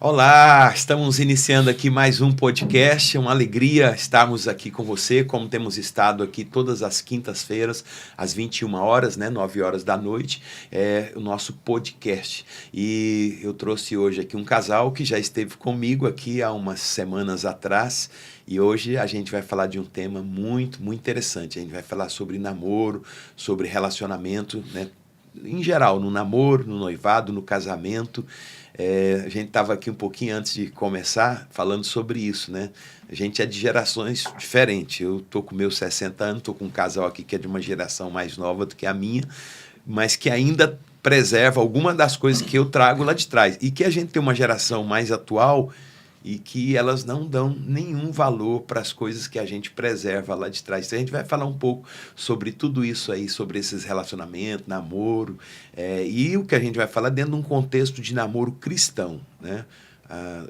Olá, estamos iniciando aqui mais um podcast, é uma alegria estarmos aqui com você, como temos estado aqui todas as quintas-feiras, às 21 horas, 9 horas da noite, é o nosso podcast. E eu trouxe hoje aqui um casal que já esteve comigo aqui há umas semanas atrás, e hoje a gente vai falar de um tema muito interessante. A gente vai falar sobre namoro, sobre relacionamento, em geral, no namoro, no noivado, no casamento. A gente estava aqui um pouquinho antes de começar falando sobre isso, né? A gente é de gerações diferentes. Eu estou com meus 60 anos, estou com um casal aqui que é de uma geração mais nova do que a minha, mas que ainda preserva alguma das coisas que eu trago lá de trás. E que a gente tem uma geração mais atual e que elas não dão nenhum valor para as coisas que a gente preserva lá de trás. Então, a gente vai falar um pouco sobre tudo isso aí, sobre esses relacionamentos, namoro, e o que a gente vai falar dentro de um contexto de namoro cristão, né?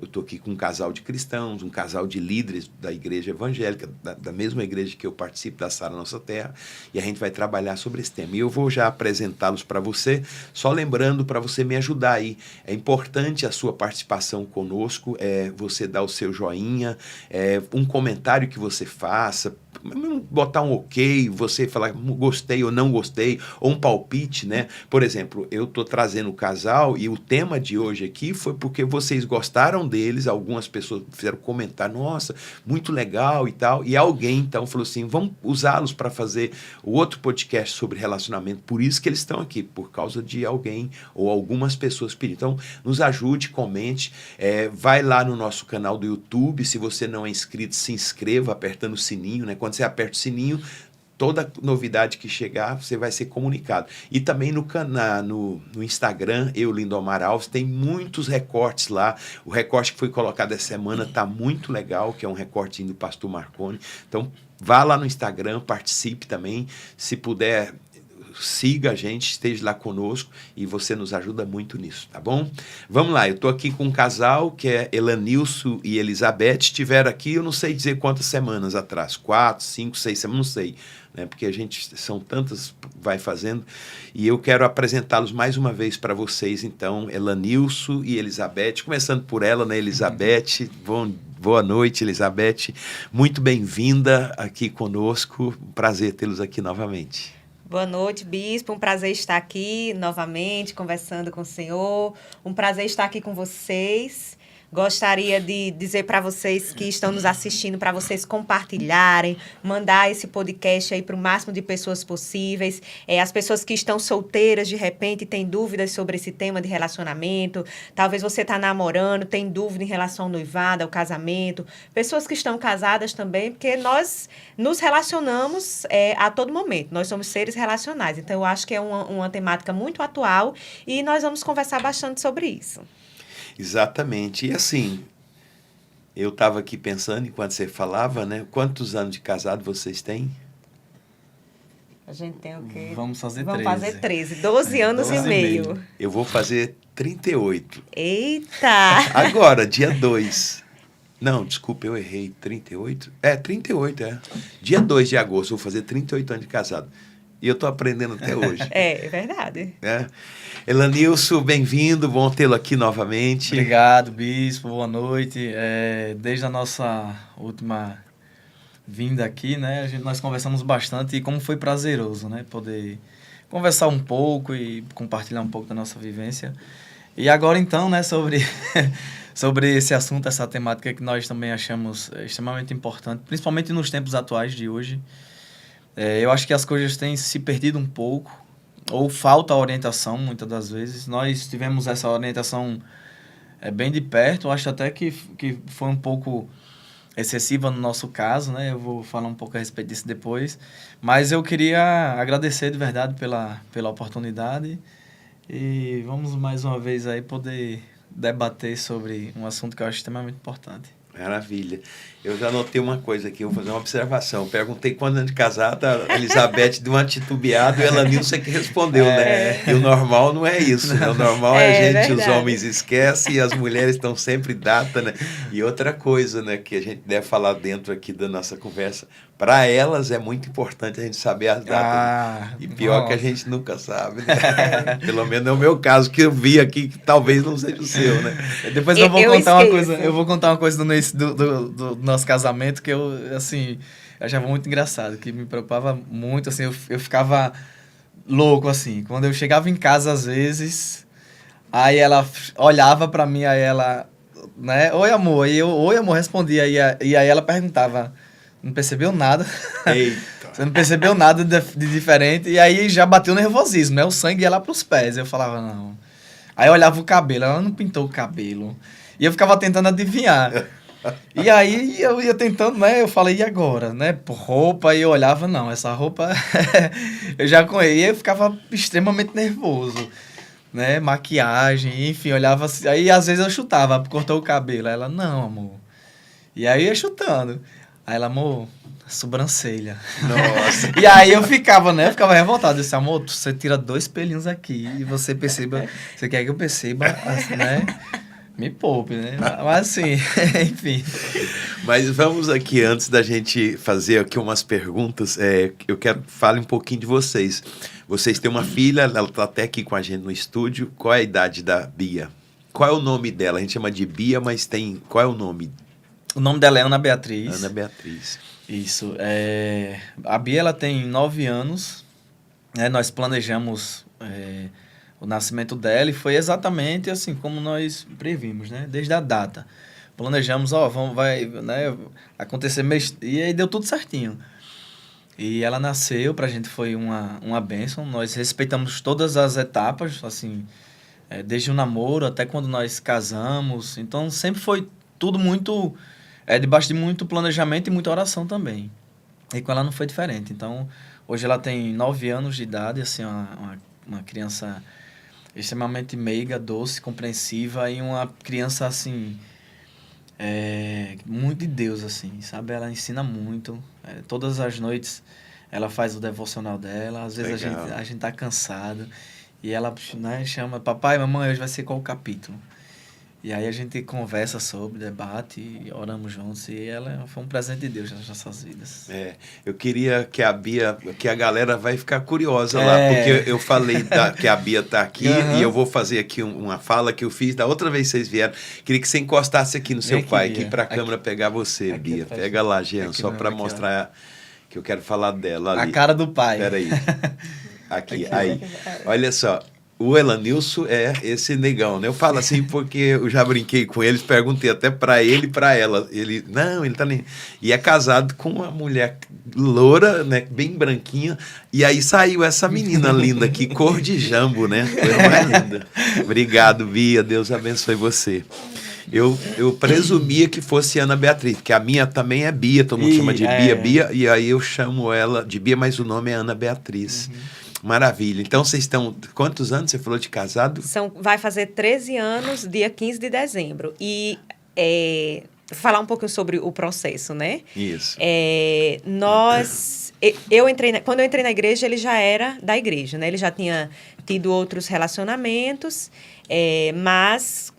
Eu estou aqui com um casal de cristãos, um casal de líderes da igreja evangélica, da mesma igreja que eu participo, da Sara Nossa Terra, e a gente vai trabalhar sobre esse tema. E eu vou já apresentá-los para você, só lembrando para você me ajudar aí. É importante a sua participação conosco, você dar o seu joinha, um comentário que você faça, botar um ok, você falar gostei ou não gostei, ou um palpite, né? Por exemplo, eu estou trazendo o casal e o tema de hoje aqui foi porque vocês gostaram deles, algumas pessoas fizeram comentário, nossa, muito legal e tal, e alguém então falou assim, vamos usá-los para fazer o outro podcast sobre relacionamento, por isso que eles estão aqui, por causa de alguém ou algumas pessoas pediram. Então, nos ajude, comente, vai lá no nosso canal do YouTube, se você não é inscrito, se inscreva apertando o sininho, né? Quando você aperta o sininho, toda novidade que chegar, você vai ser comunicado. E também no Instagram, Lindomar Alves, tem muitos recortes lá. O recorte que foi colocado essa semana está muito legal, que é um recortinho do pastor Marconi. Então, vá lá no Instagram, participe também. Se puder, siga a gente, esteja lá conosco e você nos ajuda muito nisso, tá bom? Vamos lá, eu estou aqui com um casal que é Elanilson e Elizabeth, estiveram aqui, eu não sei dizer quantas semanas atrás, 4, 5, 6 semanas, não sei, né? Porque a gente, são tantas, vai fazendo, e eu quero apresentá-los mais uma vez para vocês, então, Elanilson e Elizabeth, começando por ela, né, Elizabeth, boa noite, Elizabeth, muito bem-vinda aqui conosco, prazer tê-los aqui novamente. Boa noite, Bispo. Um prazer estar aqui novamente, conversando com o senhor. Um prazer estar aqui com vocês. Gostaria de dizer para vocês que estão nos assistindo, para vocês compartilharem, mandar esse podcast aí para o máximo de pessoas possíveis. As pessoas que estão solteiras, de repente, têm dúvidas sobre esse tema de relacionamento. Talvez você está namorando, tem dúvida em relação ao noivado, ao casamento. Pessoas que estão casadas também, porque nós nos relacionamos a todo momento. Nós somos seres relacionais. Então, eu acho que é uma temática muito atual e nós vamos conversar bastante sobre isso. Exatamente. E assim, eu estava aqui pensando enquanto você falava, né? Quantos anos de casado vocês têm? A gente tem o quê? Vamos fazer 13. Vamos fazer 13. 12 anos 12 e meio. Eu vou fazer 38. Eita! Agora, dia 2. Não, desculpa, eu errei. 38? 38, é. Dia 2 de agosto, vou fazer 38 anos de casado. E eu estou aprendendo até hoje. É verdade. Elanilson, bem-vindo, bom tê-lo aqui novamente. Obrigado, Bispo, boa noite. Desde a nossa última vinda aqui, né, nós conversamos bastante e como foi prazeroso, né, poder conversar um pouco e compartilhar um pouco da nossa vivência. E agora, então, né, sobre esse assunto, essa temática que nós também achamos extremamente importante, principalmente nos tempos atuais de hoje. Eu acho que as coisas têm se perdido um pouco, ou falta orientação, muitas das vezes. Nós tivemos essa orientação bem de perto, acho até que foi um pouco excessiva no nosso caso, né? Eu vou falar um pouco a respeito disso depois. Mas eu queria agradecer de verdade pela oportunidade e vamos mais uma vez aí poder debater sobre um assunto que eu acho extremamente importante. Maravilha. Eu já notei uma coisa aqui, eu vou fazer uma observação. Eu perguntei quando de casada, a Elizabeth deu uma titubeada e ela Nilson que respondeu, né? E o normal não é isso, né? O normal é a gente, os homens esquecem e as mulheres estão sempre data, né? E outra coisa, né, que a gente deve falar dentro aqui da nossa conversa, para elas é muito importante a gente saber as datas. E pior que a gente nunca sabe, né? Pelo menos é o meu caso, que eu vi aqui, que talvez não seja o seu, né? Depois eu vou contar uma coisa, eu vou contar uma coisa do nosso casamento que eu, assim, achava muito engraçado, que me preocupava muito, assim, eu ficava louco, assim, quando eu chegava em casa, às vezes, aí ela olhava pra mim, aí ela, né, oi, amor, e eu, oi, amor, respondia, e aí ela perguntava, não percebeu nada? Eita. Você não percebeu nada de diferente, e aí já bateu o nervosismo, né, o sangue ia lá pros pés, eu falava, não. Aí eu olhava o cabelo, ela não pintou o cabelo, e eu ficava tentando adivinhar. E aí eu ia tentando, né? Eu falei, e agora? Né? Por roupa, e eu olhava, não, essa roupa eu já conheço. E eu ficava extremamente nervoso, né? Maquiagem, enfim, olhava assim. Aí às vezes eu chutava, cortou o cabelo. Aí ela, não, amor. E aí eu ia chutando. Aí ela, amor, sobrancelha. Nossa. E aí eu ficava, né? Eu ficava revoltado. Eu disse, amor, você tira 2 pelinhos aqui e você perceba. Você quer que eu perceba, né? Me poupe, né? Mas assim, enfim. Mas vamos aqui, antes da gente fazer aqui umas perguntas, eu quero que fale um pouquinho de vocês. Vocês têm uma filha, ela está até aqui com a gente no estúdio. Qual é a idade da Bia? Qual é o nome dela? A gente chama de Bia, mas tem... Qual é o nome? O nome dela é Ana Beatriz. Ana Beatriz. Isso. A Bia, ela tem 9 anos. Né? Nós planejamos... o nascimento dela, e foi exatamente assim como nós previmos, né? Desde a data. Planejamos, vai, né, acontecer mês... E aí deu tudo certinho. E ela nasceu, pra gente foi uma bênção. Nós respeitamos todas as etapas, assim, desde o namoro até quando nós casamos. Então, sempre foi tudo muito... debaixo de muito planejamento e muita oração também. E com ela não foi diferente. Então, hoje ela tem 9 anos de idade, assim, uma criança... extremamente meiga, doce, compreensiva, e uma criança, assim, muito de Deus, assim, sabe? Ela ensina muito. Todas as noites ela faz o devocional dela, às vezes a gente tá cansado, e ela, né, chama, papai, mamãe, hoje vai ser qual o capítulo? E aí a gente conversa sobre, debate, e oramos juntos, e ela foi um presente de Deus nas nossas vidas. Eu queria que a Bia, que a galera vai ficar curiosa lá, porque eu falei que a Bia tá aqui, e eu vou fazer aqui uma fala que eu fiz da outra vez que vocês vieram. Queria que você encostasse aqui no seu pai, aqui pra câmera pegar você, aqui, Bia. Pega lá, Jean, só para mostrar que eu quero falar dela ali. A cara do pai. Peraí. Aqui, aí. Olha só. O Elanilson é esse negão, né? Eu falo assim porque eu já brinquei com eles, perguntei até pra ele e pra ela. Ele, não, ele tá nem... E é casado com uma mulher loura, né? Bem branquinha. E aí saiu essa menina linda aqui, cor de jambo, né? Coisa mais linda. Obrigado, Bia. Deus abençoe você. Eu presumia que fosse Ana Beatriz, porque a minha também é Bia, todo mundo chama de Bia, e aí eu chamo ela de Bia, mas o nome é Ana Beatriz. Maravilha. Então, vocês estão... Quantos anos você falou de casado? Vai fazer 13 anos, dia 15 de dezembro. E falar um pouquinho sobre o processo, né? Isso. Quando eu entrei na igreja, ele já era da igreja, né? Ele já tinha tido outros relacionamentos, mas...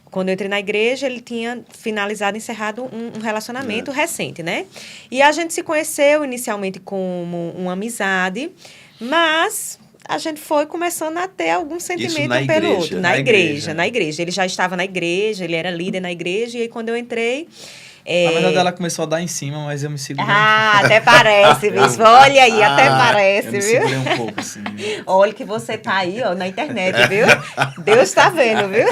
quando eu entrei na igreja, ele tinha finalizado, encerrado um relacionamento recente, né? E a gente se conheceu inicialmente como uma amizade, mas a gente foi começando a ter algum sentimento pelo outro. Na igreja. Ele já estava na igreja, ele era líder na igreja, e aí quando eu entrei... Na verdade, ela começou a dar em cima, mas eu me segurei. Até parece, viu? Olha aí, até parece, viu? Eu me segurei um pouco, assim. Olha que você tá aí, ó, na internet, viu? Deus tá vendo, viu?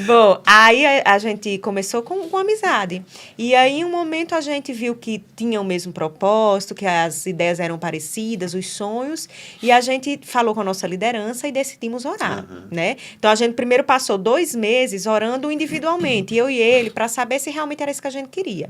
Bom, aí a gente começou com amizade. E aí, em um momento, a gente viu que tinha o mesmo propósito, que as ideias eram parecidas, os sonhos, e a gente falou com a nossa liderança e decidimos orar, né? Então, a gente primeiro passou 2 meses orando individualmente, eu e ele, para saber se realmente era isso que a gente queria.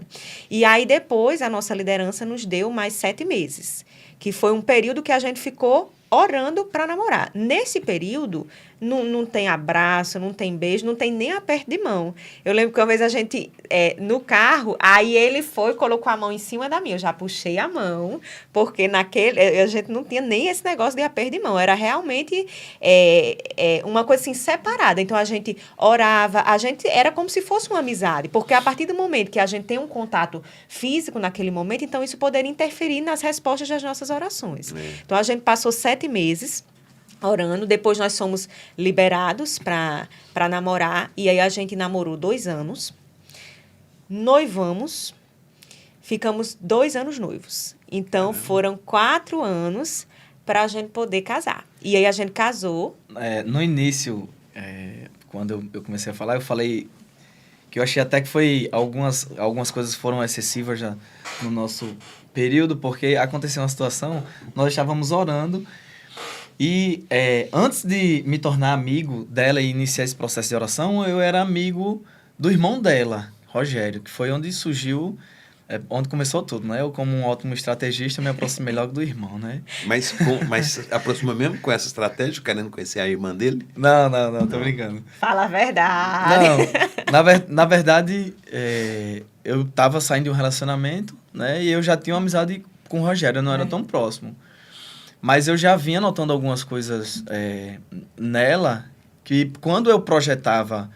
E aí, depois, a nossa liderança nos deu mais 7 meses, que foi um período que a gente ficou orando para namorar. Nesse período, não tem abraço, não tem beijo, não tem nem aperto de mão. Eu lembro que uma vez a gente, no carro, aí ele foi, colocou a mão em cima da minha. Eu já puxei a mão, porque a gente não tinha nem esse negócio de aperto de mão. Era realmente uma coisa assim, separada. Então, a gente orava, era como se fosse uma amizade. Porque a partir do momento que a gente tem um contato físico naquele momento, então isso poderia interferir nas respostas das nossas orações. Então, a gente passou 7 meses orando, depois nós fomos liberados para namorar, e aí a gente namorou 2 anos, noivamos, ficamos 2 anos noivos. Então, foram 4 anos para a gente poder casar. E aí a gente casou. No início, quando eu comecei a falar, eu falei que eu achei até que algumas coisas foram excessivas já no nosso período, porque aconteceu uma situação, nós estávamos orando e antes de me tornar amigo dela e iniciar esse processo de oração, eu era amigo do irmão dela, Rogério, que foi onde surgiu, onde começou tudo, né? Eu, como um ótimo estrategista, me aproximei logo do irmão, né? Mas aproxima mesmo com essa estratégia, querendo conhecer a irmã dele? Não, tô brincando. Fala a verdade. Não, na verdade, eu tava saindo de um relacionamento, né? E eu já tinha uma amizade com o Rogério, eu não era tão próximo. Mas eu já vinha notando algumas coisas nela, que quando eu projetava,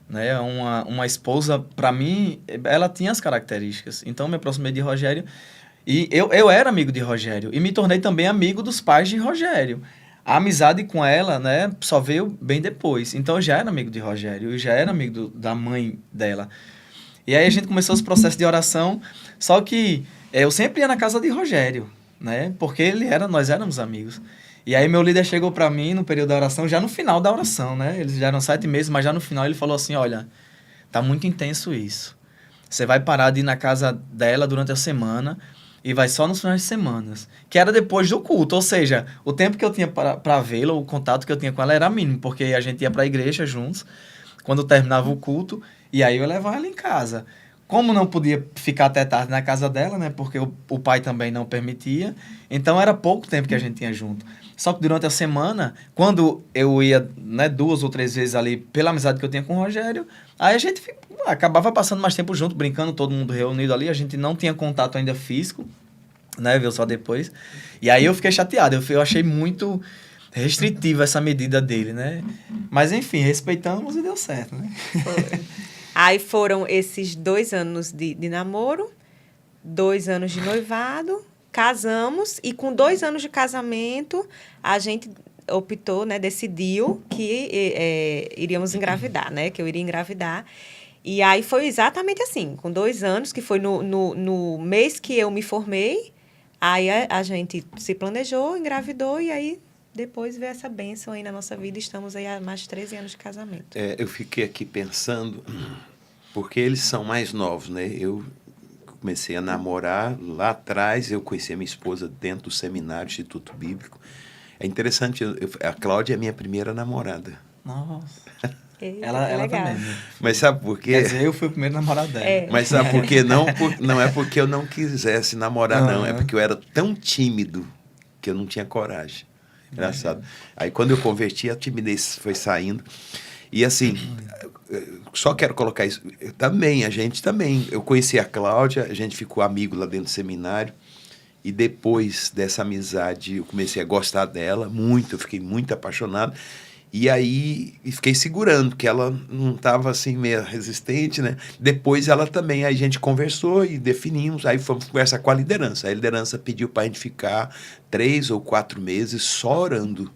né, uma esposa, para mim, ela tinha as características. Então, eu me aproximei de Rogério. E eu era amigo de Rogério. E me tornei também amigo dos pais de Rogério. A amizade com ela, né, só veio bem depois. Então, eu já era amigo de Rogério. Eu já era amigo da mãe dela. E aí, a gente começou esse processo de oração. Só que eu sempre ia na casa de Rogério, né? Porque nós éramos amigos. E aí, meu líder chegou para mim no período da oração, já no final da oração, né? Eles já eram 7 meses, mas já no final ele falou assim, olha, tá muito intenso isso. Você vai parar de ir na casa dela durante a semana e vai só nos finais de semana. Que era depois do culto, ou seja, o tempo que eu tinha para vê-la, o contato que eu tinha com ela era mínimo, porque a gente ia para a igreja juntos, quando terminava o culto, e aí eu levava ela em casa. Como não podia ficar até tarde na casa dela, né? Porque o pai também não permitia. Então, era pouco tempo que a gente tinha junto. Só que durante a semana, quando eu ia, né, 2 ou 3 vezes ali, pela amizade que eu tinha com o Rogério, aí a gente acabava passando mais tempo junto, brincando, todo mundo reunido ali. A gente não tinha contato ainda físico, né? Viu só depois. E aí eu fiquei chateado. Eu achei muito restritiva essa medida dele, né? Mas, enfim, respeitamos e deu certo, né? Aí foram esses 2 anos de namoro, 2 anos de noivado, casamos, e com 2 anos de casamento, a gente optou, né, decidiu que iríamos engravidar, né, que eu iria engravidar. E aí foi exatamente assim, com 2 anos, que foi no mês que eu me formei, aí a gente se planejou, engravidou, e aí depois veio essa bênção aí na nossa vida. Estamos aí há mais de 13 anos de casamento. Eu fiquei aqui pensando, porque eles são mais novos, né? Eu comecei a namorar lá atrás, eu conheci a minha esposa dentro do seminário, Instituto Bíblico. É interessante, a Cláudia é minha primeira namorada. Nossa. Ela também. Né? Mas sabe por quê? Quer dizer, eu fui o primeiro namorado dela. Mas sabe por quê? Não é porque eu não quisesse namorar, não. É porque eu era tão tímido que eu não tinha coragem. Engraçado. Aí, quando eu converti, a timidez foi saindo. E, assim, só quero colocar isso. A gente também. Eu conheci a Cláudia, a gente ficou amigo lá dentro do seminário. E depois dessa amizade, eu comecei a gostar dela muito. Eu fiquei muito apaixonado. E aí, fiquei segurando, que ela não estava, assim, meio resistente, né? Depois, ela também, aí a gente conversou e definimos, aí fomos conversar com a liderança. A liderança pediu para a gente ficar 3 ou 4 meses só orando,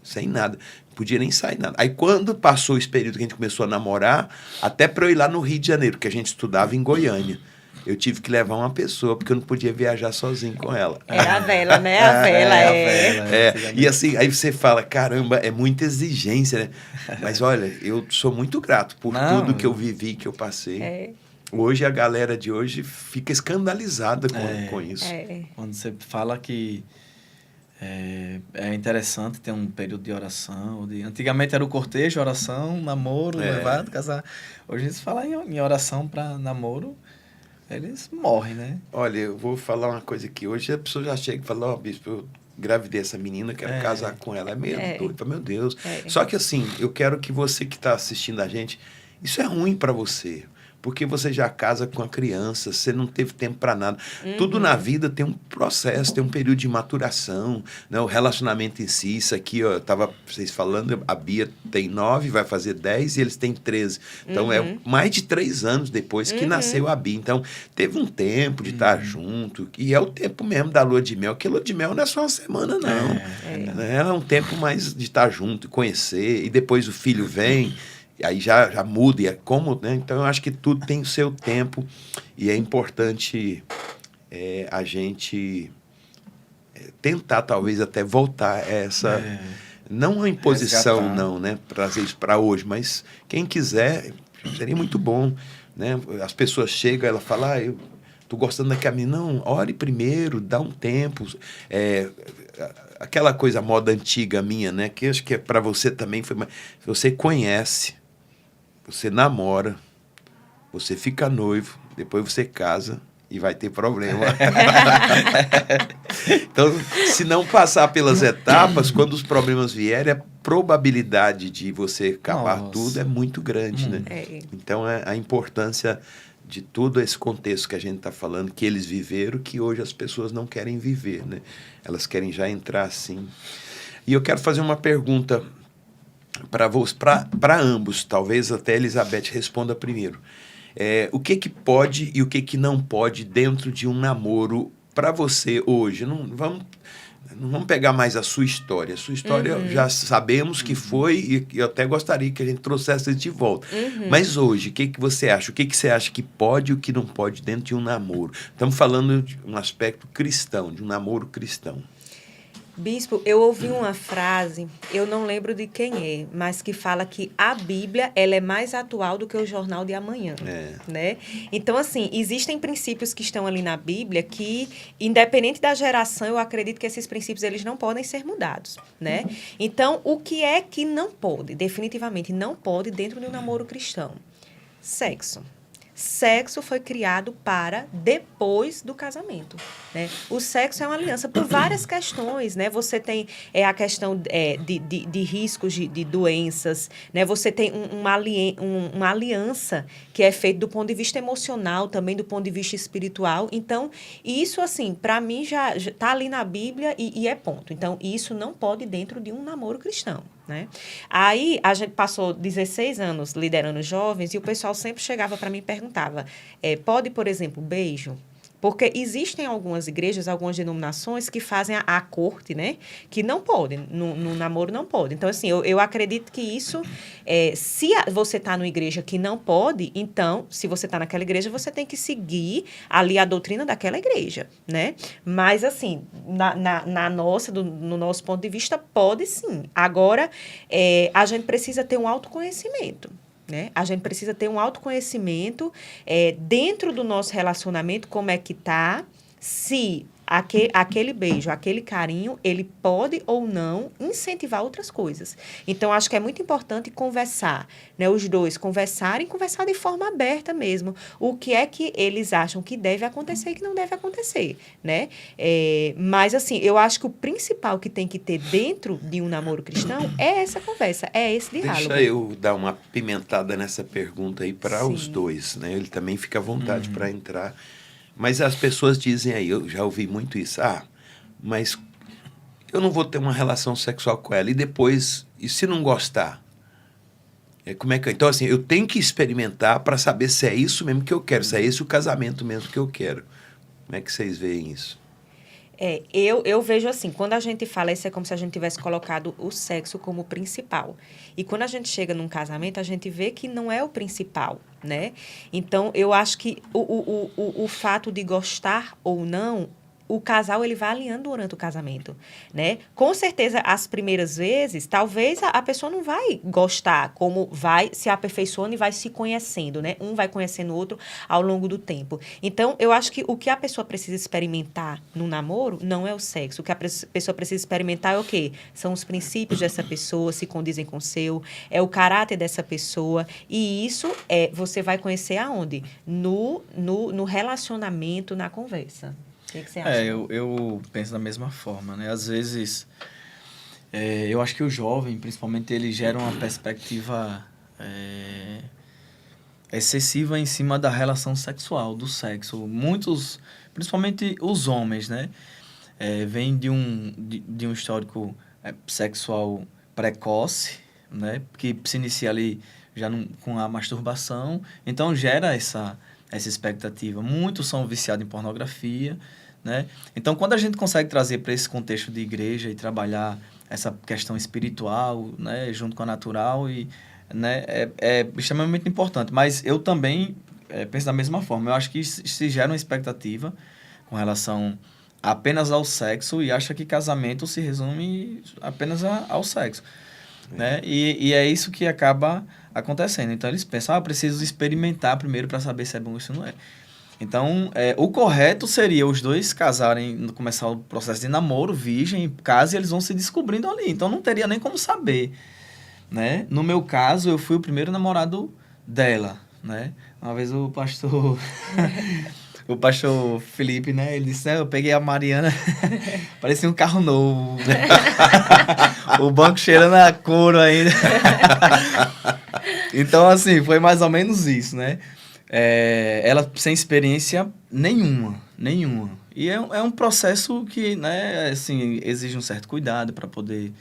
sem nada. Não podia nem sair nada. Aí, quando passou esse período que a gente começou a namorar, até para eu ir lá no Rio de Janeiro, porque a gente estudava em Goiânia, eu tive que levar uma pessoa, porque eu não podia viajar sozinho com ela. Era a vela, né? A vela, E assim, aí você fala, caramba, é muita exigência, né? Mas olha, eu sou muito grato por tudo que eu vivi, que eu passei. Hoje, a galera de hoje fica escandalizada com isso. Quando você fala que é interessante ter um período de oração. Antigamente era o cortejo, oração, namoro, noivado, casar. Hoje se fala em oração para namoro, eles morrem, né? Olha, eu vou falar uma coisa aqui. Hoje a pessoa já chega e fala, bispo, eu engravidei essa menina, quero casar com ela. É meio doido, fala, meu Deus. Só que assim, eu quero que você que está assistindo a gente, isso é ruim para você. Porque você já casa com a criança, você não teve tempo para nada. Tudo na vida tem um processo, tem um período de maturação, né? O relacionamento em si, isso aqui, ó, estava vocês falando, a Bia tem 9, vai fazer 10 e eles têm 13. Então, é mais de 3 anos depois que nasceu a Bia. Então, teve um tempo de estar junto, e é o tempo mesmo da lua de mel, que a lua de mel não é só uma semana, não. É um tempo mais de estar junto, conhecer, e depois o filho vem... Aí já muda, e é como, né? Então, eu acho que tudo tem o seu tempo e é importante a gente tentar, talvez, até voltar a essa... Não uma imposição, resgatar. Não, né? Trazer isso para hoje, mas quem quiser, seria muito bom, né? As pessoas chegam, ela fala, eu tô gostando daquela menina. Não, ore primeiro, dá um tempo. Aquela coisa, moda antiga minha, né? Que acho que para você também foi... Você conhece... Você namora, você fica noivo, depois você casa e vai ter problema. Então, se não passar pelas etapas, quando os problemas vierem, a probabilidade de você acabar tudo é muito grande, né? Então, a importância de todo esse contexto que a gente está falando, que eles viveram, que hoje as pessoas não querem viver, né? Elas querem já entrar assim. E eu quero fazer uma pergunta para ambos, talvez até a Elizabeth responda primeiro. O que pode e o que não pode dentro de um namoro para você hoje? Não vamos pegar mais a sua história. A sua história já sabemos que foi, e eu até gostaria que a gente trouxesse isso de volta. Mas hoje, o que você acha? O que você acha que pode e o que não pode dentro de um namoro? Estamos falando de um aspecto cristão, de um namoro cristão. Bispo, eu ouvi uma frase, eu não lembro de quem é, mas que fala que a Bíblia ela é mais atual do que o jornal de amanhã, né? Então, assim, existem princípios que estão ali na Bíblia que, independente da geração, eu acredito que esses princípios eles não podem ser mudados, né? Então, o que é que não pode, definitivamente não pode dentro de um namoro cristão? Sexo. Sexo foi criado para depois do casamento, né? O sexo é uma aliança por várias questões, né? Você tem a questão de riscos de doenças, né? Você tem uma aliança que é feita do ponto de vista emocional, também do ponto de vista espiritual. Então, isso, assim, para mim, já está ali na Bíblia e é ponto. Então, isso não pode dentro de um namoro cristão, né? Aí, a gente passou 16 anos liderando jovens e o pessoal sempre chegava para mim e perguntava, pode, por exemplo, beijo? Porque existem algumas igrejas, algumas denominações que fazem a corte, né? Que não pode, no namoro não pode. Então, assim, eu acredito que isso, se você está numa igreja que não pode, então, se você está naquela igreja, você tem que seguir ali a doutrina daquela igreja, né? Mas, assim, no nosso ponto de vista, pode sim. Agora, a gente precisa ter um autoconhecimento, né? A gente precisa ter um autoconhecimento dentro do nosso relacionamento, como é que tá, se aquele beijo, aquele carinho, ele pode ou não incentivar outras coisas. Então, acho que é muito importante conversar, né? Os dois conversar de forma aberta mesmo. O que é que eles acham que deve acontecer e que não deve acontecer, né? Mas, assim, eu acho que o principal que tem que ter dentro de um namoro cristão é essa conversa, é esse diálogo. Deixa eu dar uma pimentada nessa pergunta aí para os dois, né? Ele também fica à vontade para entrar. Mas as pessoas dizem aí, eu já ouvi muito isso, mas eu não vou ter uma relação sexual com ela, e depois, e se não gostar? Como é que Então, assim, eu tenho que experimentar para saber se é isso mesmo que eu quero, se é esse o casamento mesmo que eu quero. Como é que vocês veem isso? Eu vejo assim, quando a gente fala isso, é como se a gente tivesse colocado o sexo como principal. E quando a gente chega num casamento, a gente vê que não é o principal, né? Então, eu acho que o fato de gostar ou não, o casal ele vai alinhando durante o casamento, né? Com certeza, as primeiras vezes, talvez a pessoa não vai gostar, como vai se aperfeiçoando e vai se conhecendo, né? Um vai conhecendo o outro ao longo do tempo. Então, eu acho que o que a pessoa precisa experimentar no namoro não é o sexo. O que a pessoa precisa experimentar é o quê? São os princípios dessa pessoa, se condizem com o seu, é o caráter dessa pessoa. E isso você vai conhecer aonde? No relacionamento, na conversa. que você acha? Eu penso da mesma forma, né? Às vezes, eu acho que o jovem, principalmente, ele gera uma perspectiva excessiva em cima da relação sexual, do sexo. Muitos, principalmente os homens, né? Vêm de um histórico sexual precoce, né? Que se inicia ali já com a masturbação. Então, gera essa expectativa. Muitos são viciados em pornografia, né? Então, quando a gente consegue trazer para esse contexto de igreja e trabalhar essa questão espiritual, né, junto com a natural, né, é extremamente importante. Mas eu também penso da mesma forma. Eu acho que se gera uma expectativa com relação apenas ao sexo e acha que casamento se resume apenas ao sexo. Né? E é isso que acaba acontecendo. Então, eles pensam, eu preciso experimentar primeiro para saber se é bom ou se não é. Então, o correto seria os dois casarem, começar o processo de namoro, virgem, casa, e eles vão se descobrindo ali. Então, não teria nem como saber. Né? No meu caso, eu fui o primeiro namorado dela. Né? Uma vez o pastor... O pastor Felipe, né? Ele disse, eu peguei a Mariana, parecia um carro novo. O banco cheirando a couro ainda. Então, assim, foi mais ou menos isso, né? Ela sem experiência nenhuma. E é um processo que, né, assim, exige um certo cuidado para poder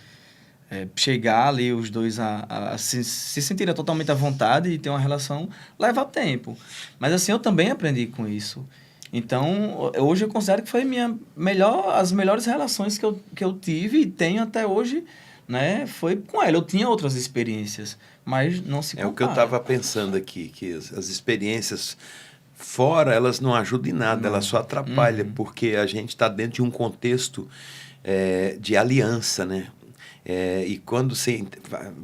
chegar ali os dois a se sentirem totalmente à vontade e ter uma relação, leva tempo. Mas assim, eu também aprendi com isso. Então, hoje eu considero que foi as melhores relações que eu tive e tenho até hoje, né, foi com ela. Eu tinha outras experiências, mas não se compara. É o que eu estava pensando aqui, que as experiências fora, elas não ajudam em nada, elas só atrapalham, porque a gente está dentro de um contexto de aliança, né? E quando você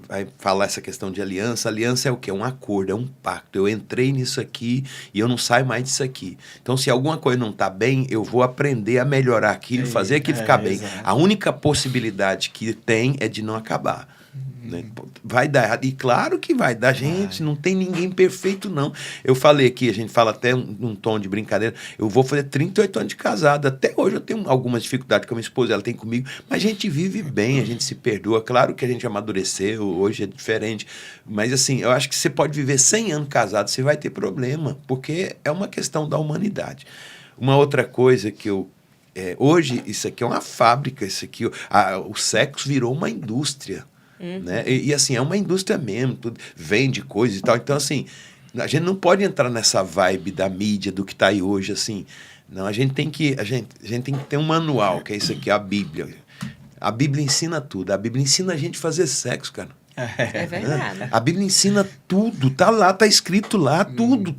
vai falar essa questão de aliança é o quê? É um acordo, é um pacto. Eu entrei nisso aqui e eu não saio mais disso aqui. Então, se alguma coisa não está bem, eu vou aprender a melhorar aquilo, fazer aquilo ficar bem. Exato. A única possibilidade que tem é de não acabar. Né? Vai dar errado. E claro que vai dar, gente. Não tem ninguém perfeito, não. Eu falei aqui, a gente fala até num tom de brincadeira. Eu vou fazer 38 anos de casado. Até hoje eu tenho algumas dificuldades com a minha esposa, ela tem comigo. Mas a gente vive bem, a gente se perdoa. Claro que a gente amadureceu, hoje é diferente. Mas assim, eu acho que você pode viver 100 anos casado, você vai ter problema, porque é uma questão da humanidade. Uma outra coisa que hoje, isso aqui é uma fábrica, isso aqui, o sexo virou uma indústria. Né? E assim, é uma indústria mesmo, tudo, vende coisas e tal. Então, assim, a gente não pode entrar nessa vibe da mídia, do que está aí hoje, assim. Não, a gente tem que ter um manual, que é isso aqui, a Bíblia. A Bíblia ensina tudo. A Bíblia ensina a gente a fazer sexo, cara. É verdade. A Bíblia ensina tudo, tá lá, tá escrito lá, tudo.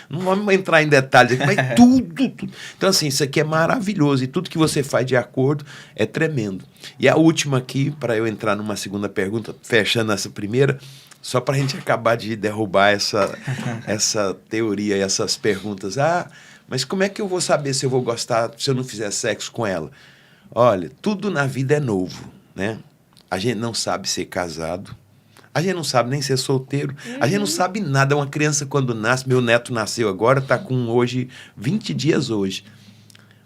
Não vamos entrar em detalhes aqui, mas tudo. Então, assim, isso aqui é maravilhoso e tudo que você faz de acordo é tremendo. E a última aqui, para eu entrar numa segunda pergunta, fechando essa primeira, só para a gente acabar de derrubar essa teoria e essas perguntas. Mas como é que eu vou saber se eu vou gostar se eu não fizer sexo com ela? Olha, tudo na vida é novo, né? A gente não sabe ser casado. A gente não sabe nem ser solteiro. A gente não sabe nada. Uma criança, quando nasce, meu neto nasceu agora, está com hoje 20 dias hoje.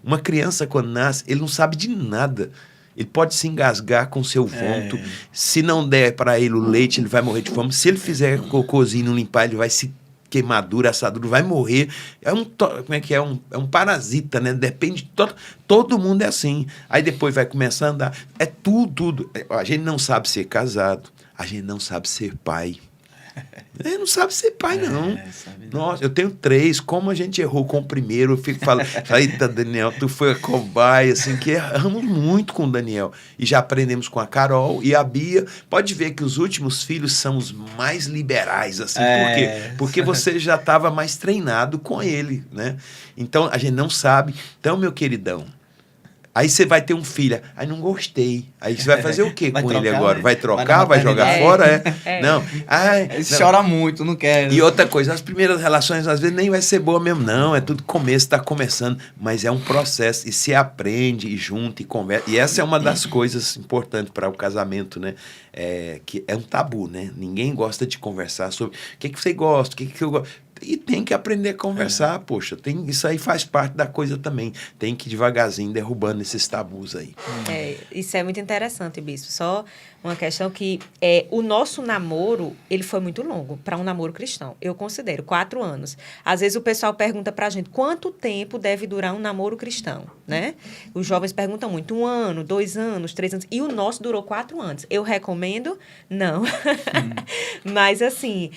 Uma criança, quando nasce, ele não sabe de nada. Ele pode se engasgar com seu vômito. Se não der para ele o leite, ele vai morrer de fome. Se ele fizer cocôzinho e não limpar, ele vai se queimadura, assadura, vai morrer. Como é que é? É um parasita, né? Depende de todo mundo é assim. Aí depois vai começar a andar. É tudo. A gente não sabe ser casado. A gente não sabe ser pai. A gente não sabe ser pai, não. Nossa, eu tenho 3. Como a gente errou com o primeiro, eu fico falando, eita, Daniel, tu foi a cobaia, assim, que erramos muito com o Daniel. E já aprendemos com a Carol e a Bia. Pode ver que os últimos filhos são os mais liberais, assim. Por quê? Porque você já estava mais treinado com ele, né? Então, a gente não sabe. Então, meu queridão, aí você vai ter um filho. Aí não gostei. Aí você vai fazer o quê com ele agora? Vai trocar? Vai jogar fora? Não. Ele chora muito, não quer. E outra coisa, as primeiras relações às vezes nem vai ser boa mesmo, não. É tudo começo, está começando. Mas é um processo. E se aprende, e junta, e conversa. E essa é uma das coisas importantes para o casamento, né? Que é um tabu, né? Ninguém gosta de conversar sobre o que você gosta, o que eu gosto. E tem que aprender a conversar, poxa. Isso aí faz parte da coisa também. Tem que ir devagarzinho derrubando esses tabus aí. Isso é muito interessante, Bispo. Só uma questão que o nosso namoro, ele foi muito longo para um namoro cristão. Eu considero 4 anos. Às vezes o pessoal pergunta pra gente quanto tempo deve durar um namoro cristão, né? Os jovens perguntam muito, 1 ano, 2 anos, 3 anos. E o nosso durou 4 anos. Eu recomendo? Não. Mas, assim,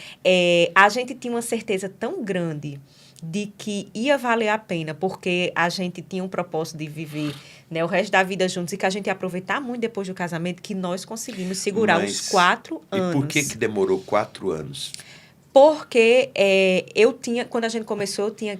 a gente tinha uma certeza tão grande de que ia valer a pena, porque a gente tinha um propósito de viver, né, o resto da vida juntos e que a gente ia aproveitar muito depois do casamento, que nós conseguimos segurar os 4 anos. E por que demorou 4 anos? Porque quando a gente começou, eu tinha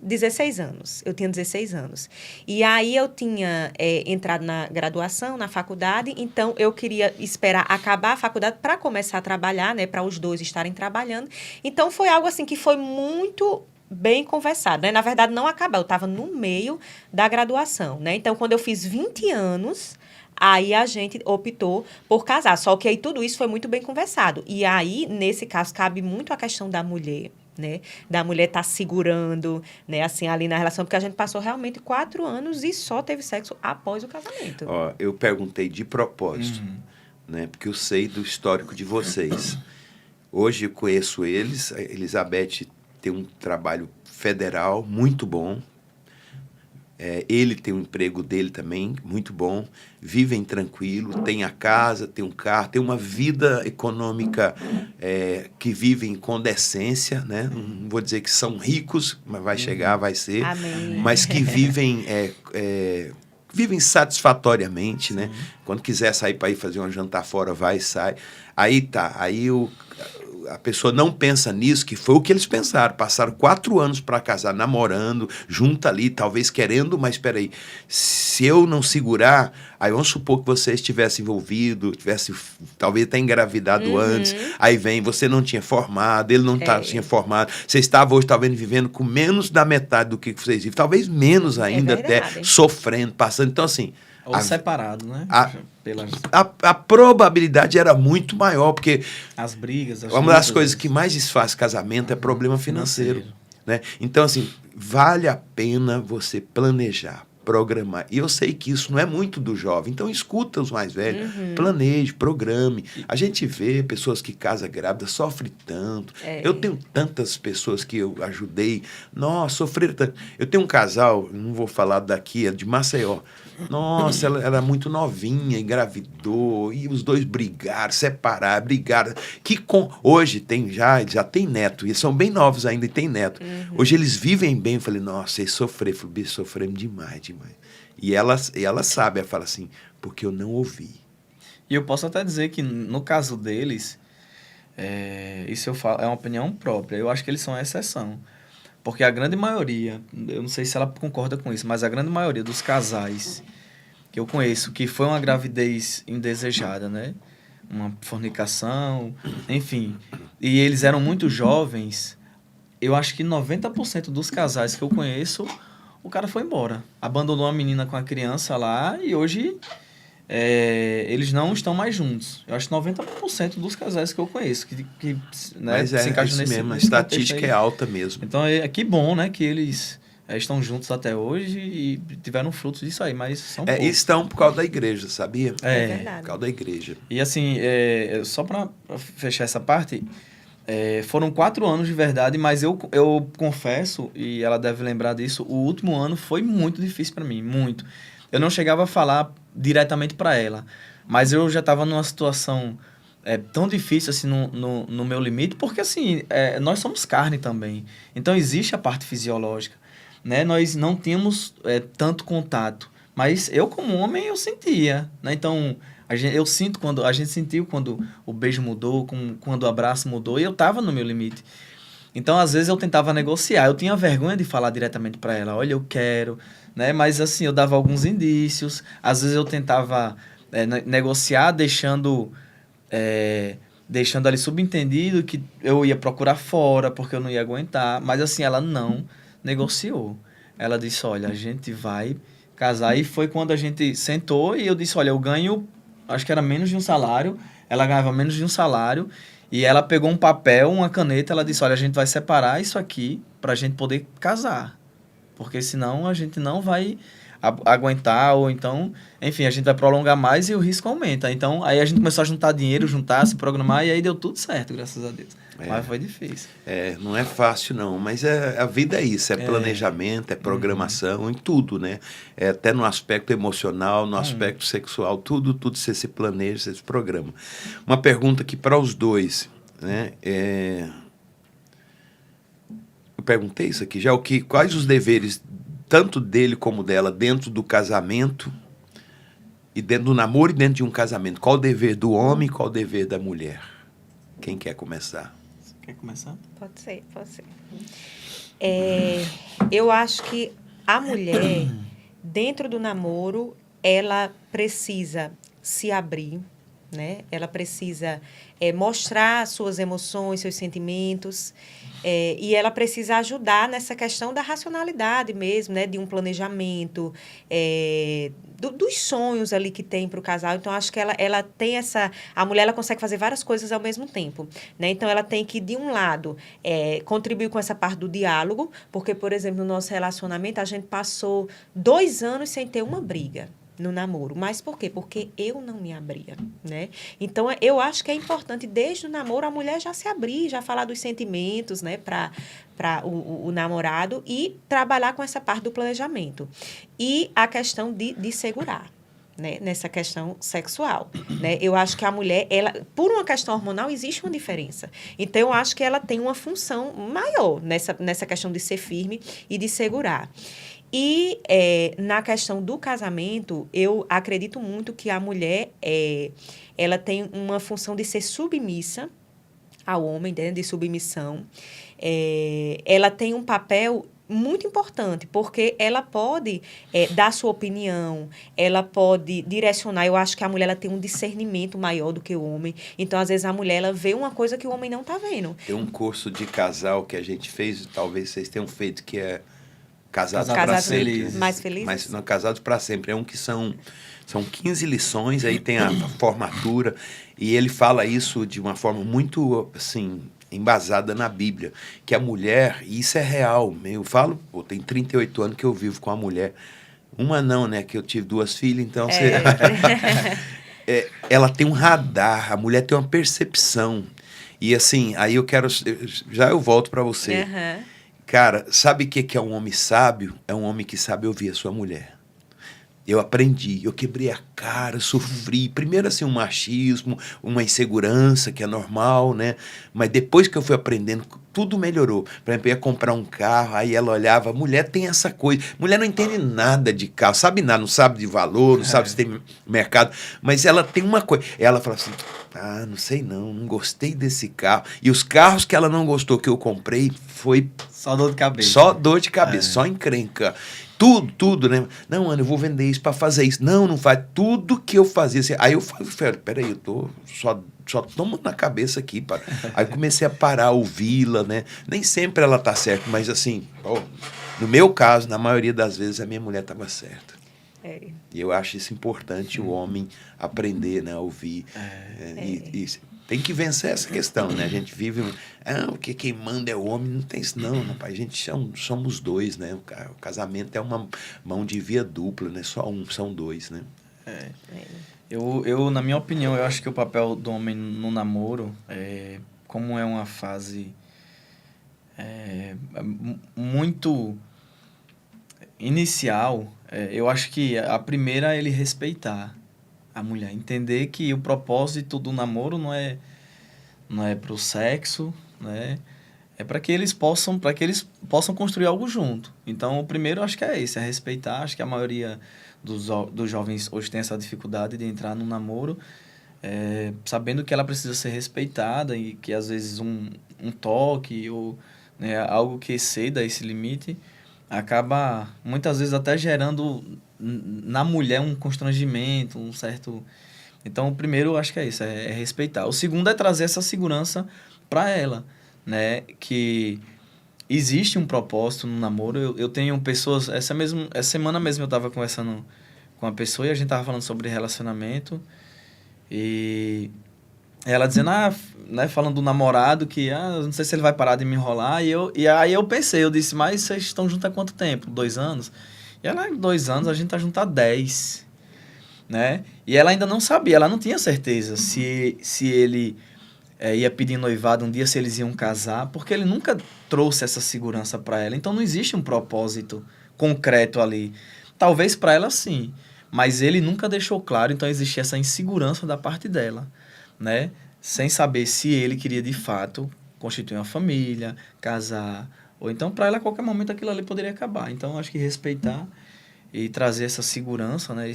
16 anos. Eu tinha 16 anos. E aí eu tinha entrado na graduação, na faculdade, então eu queria esperar acabar a faculdade para começar a trabalhar, né, para os dois estarem trabalhando. Então foi algo assim que foi muito bem conversado, né? Na verdade, não acabou, eu estava no meio da graduação, né? Então, quando eu fiz 20 anos... Aí a gente optou por casar. Só que aí tudo isso foi muito bem conversado. E aí, nesse caso, cabe muito a questão da mulher, né? Da mulher estar segurando, né? Assim, ali na relação. Porque a gente passou realmente 4 anos e só teve sexo após o casamento. Ó, eu perguntei de propósito, né? Porque eu sei do histórico de vocês. Hoje eu conheço eles. A Elizabeth tem um trabalho federal muito bom. Ele tem um emprego dele também, muito bom, vivem tranquilo, tem a casa, tem um carro, tem uma vida econômica que vivem com decência, né? Não vou dizer que são ricos, mas vai chegar, vai ser. Amém. Mas que vivem satisfatoriamente, né? Quando quiser sair para ir fazer um jantar fora, vai e sai. Aí a pessoa não pensa nisso, que foi o que eles pensaram. Passaram 4 anos para casar, namorando, junto ali, talvez querendo, mas espera aí, se eu não segurar, aí vamos supor que você estivesse envolvido, tivesse talvez até engravidado antes, aí vem, você não tinha formado, ele não tinha formado, você estava hoje talvez vivendo com menos da metade do que vocês vivem, talvez menos ainda até, sofrendo, passando. Então, assim... Ou separado, né? A probabilidade era muito maior, porque... As brigas... Uma das coisas que mais desfaz casamento é problema financeiro. Né? Então, assim, vale a pena você planejar, programar. E eu sei que isso não é muito do jovem. Então, escuta os mais velhos. Planeje, programe. A gente vê pessoas que casam grávidas, sofrem tanto. Eu tenho tantas pessoas que eu ajudei. Nossa, sofreram tanto. Eu tenho um casal, não vou falar daqui, é de Maceió. Nossa, ela era muito novinha, engravidou, e os dois brigaram, separaram, brigaram. Hoje já tem neto, e eles são bem novos ainda e tem neto. Hoje eles vivem bem. Eu falei, nossa, eles sofreram. Eu falei, sofremos demais. E ela sabe, ela fala assim, porque eu não ouvi. E eu posso até dizer que no caso deles, isso eu falo, é uma opinião própria, eu acho que eles são a exceção. Porque a grande maioria, eu não sei se ela concorda com isso, mas a grande maioria dos casais que eu conheço, que foi uma gravidez indesejada, né? Uma fornicação, enfim. E eles eram muito jovens. Eu acho que 90% dos casais que eu conheço, o cara foi embora. Abandonou a menina com a criança lá e hoje eles não estão mais juntos. Eu acho que 90% dos casais que eu conheço que né, se encaixam nesse mesmo, a estatística é alta mesmo. Então, que bom, né, que eles estão juntos até hoje e tiveram frutos disso aí, mas são poucos. Estão por causa da igreja, sabia? É verdade. Por causa da igreja. E assim, só para fechar essa parte, foram 4 anos de verdade, mas eu confesso, e ela deve lembrar disso, o último ano foi muito difícil para mim, muito. Eu não chegava a falar diretamente para ela, mas eu já estava numa situação tão difícil assim no meu limite, porque assim, nós somos carne também, então existe a parte fisiológica, né? Nós não tínhamos tanto contato, mas eu como homem eu sentia, né? Então a gente sentiu quando o beijo mudou, quando o abraço mudou, e eu estava no meu limite. Então, às vezes, eu tentava negociar. Eu tinha vergonha de falar diretamente para ela. Olha, eu quero, né? Mas, assim, eu dava alguns indícios. Às vezes, eu tentava negociar, deixando ali subentendido que eu ia procurar fora, porque eu não ia aguentar. Mas, assim, ela não negociou. Ela disse, olha, a gente vai casar. E foi quando a gente sentou e eu disse, olha, eu ganho, acho que era menos de um salário. Ela ganhava menos de um salário. E ela pegou um papel, uma caneta, ela disse, olha, a gente vai separar isso aqui pra gente poder casar. Porque senão a gente não vai aguentar, ou então, enfim, a gente vai prolongar mais e o risco aumenta. Então, aí a gente começou a juntar dinheiro, se programar, e aí deu tudo certo, graças a Deus. Mas foi difícil. Não é fácil não, mas a vida é isso, é planejamento, é programação, em tudo, né? Até no aspecto emocional, no aspecto sexual, tudo você se planeja, você se programa. Uma pergunta aqui para os dois, né? Eu perguntei isso aqui já, quais os deveres, tanto dele como dela, dentro do casamento, e dentro do namoro e dentro de um casamento? Qual o dever do homem e qual o dever da mulher? Quem quer começar? Quer começar? Pode ser. Eu acho que a mulher, dentro do namoro, ela precisa se abrir, né? Ela precisa mostrar suas emoções, seus sentimentos, e ela precisa ajudar nessa questão da racionalidade mesmo, né? De um planejamento, dos sonhos ali que tem para o casal. Então, acho que ela tem essa... A mulher, ela consegue fazer várias coisas ao mesmo tempo, né? Então, ela tem que, de um lado, contribuir com essa parte do diálogo, porque, por exemplo, no nosso relacionamento, a gente passou 2 anos sem ter uma briga no namoro. Mas por quê? Porque eu não me abria, né? Então, eu acho que é importante, desde o namoro, a mulher já se abrir, já falar dos sentimentos, né, para o namorado, e trabalhar com essa parte do planejamento. E a questão de segurar, né, nessa questão sexual, né? Eu acho que a mulher, por uma questão hormonal, existe uma diferença. Então, eu acho que ela tem uma função maior nessa questão de ser firme e de segurar. E na questão do casamento, eu acredito muito que a mulher ela tem uma função de ser submissa ao homem, né, de submissão. Ela tem um papel muito importante, porque ela pode dar sua opinião, ela pode direcionar. Eu acho que a mulher ela tem um discernimento maior do que o homem. Então, às vezes, a mulher ela vê uma coisa que o homem não está vendo. Tem um curso de casal que a gente fez, talvez vocês tenham feito, que é Casados para sempre. Felizes. Mais felizes? Mas não, Casados para Sempre. É um que são 15 lições, aí tem a formatura, e ele fala isso de uma forma muito, assim, embasada na Bíblia, que a mulher, e isso é real, eu falo, tem 38 anos que eu vivo com a mulher, uma não, né, que eu tive 2 filhas, então você... ela tem um radar, a mulher tem uma percepção, e assim, aí eu volto para você. Uhum. Cara, sabe o que é um homem sábio? É um homem que sabe ouvir a sua mulher. Eu aprendi, eu quebrei a cara, sofri. Primeiro, assim, um machismo, uma insegurança, que é normal, né? Mas depois que eu fui aprendendo, tudo melhorou. Por exemplo, eu ia comprar um carro, aí ela olhava, mulher tem essa coisa. Mulher não entende nada de carro, sabe nada, não sabe de valor, não sabe se tem mercado. Mas ela tem uma coisa. Ela fala assim, não sei não gostei desse carro. E os carros que ela não gostou que eu comprei, foi... Só dor de cabeça. Só dor de cabeça, só encrenca. Tudo, né? Não, Ana, eu vou vender isso para fazer isso. Não faz. Tudo que eu fazia. Assim, aí eu falei, peraí, eu tô só tomo na cabeça aqui. Aí eu comecei a parar, ouvi-la, né? Nem sempre ela tá certa, mas assim, no meu caso, na maioria das vezes, a minha mulher estava certa. E eu acho isso importante, o homem aprender, né, a ouvir. E tem que vencer essa questão, né? A gente vive... porque quem manda é o homem. Não tem isso, não, rapaz. A gente somos 2, né? O casamento é uma mão de via dupla, né? Só são 2, né? Eu, na minha opinião, eu acho que o papel do homem no namoro, como é uma fase muito inicial, eu acho que a primeira é ele respeitar a mulher, entender que o propósito do namoro não é pro sexo, né? É para que eles possam construir algo junto. Então, o primeiro eu acho que é esse, é respeitar. Acho que a maioria dos jovens hoje tem essa dificuldade de entrar num namoro, sabendo que ela precisa ser respeitada e que às vezes um toque ou, né, algo que exceda esse limite acaba muitas vezes até gerando na mulher um constrangimento, um certo... Então, o primeiro eu acho que é isso, é respeitar. O segundo é trazer essa segurança para ela, né? Que existe um propósito no namoro. Eu tenho pessoas... Essa semana mesmo eu estava conversando com uma pessoa e a gente estava falando sobre relacionamento. E ela dizendo, né, falando do namorado, que, não sei se ele vai parar de me enrolar. E aí eu pensei, eu disse, mas vocês estão juntos há quanto tempo? 2 anos? E ela, 2 anos, a gente tá junto há 10, né? E ela ainda não sabia, ela não tinha certeza se ele ia pedir noivado um dia, se eles iam casar, porque ele nunca trouxe essa segurança para ela. Então não existe um propósito concreto ali. Talvez para ela sim, mas ele nunca deixou claro, então existia essa insegurança da parte dela, né? Sem saber se ele queria de fato constituir uma família, casar, ou então para ela a qualquer momento aquilo ali poderia acabar. Então acho que respeitar e trazer essa segurança, né?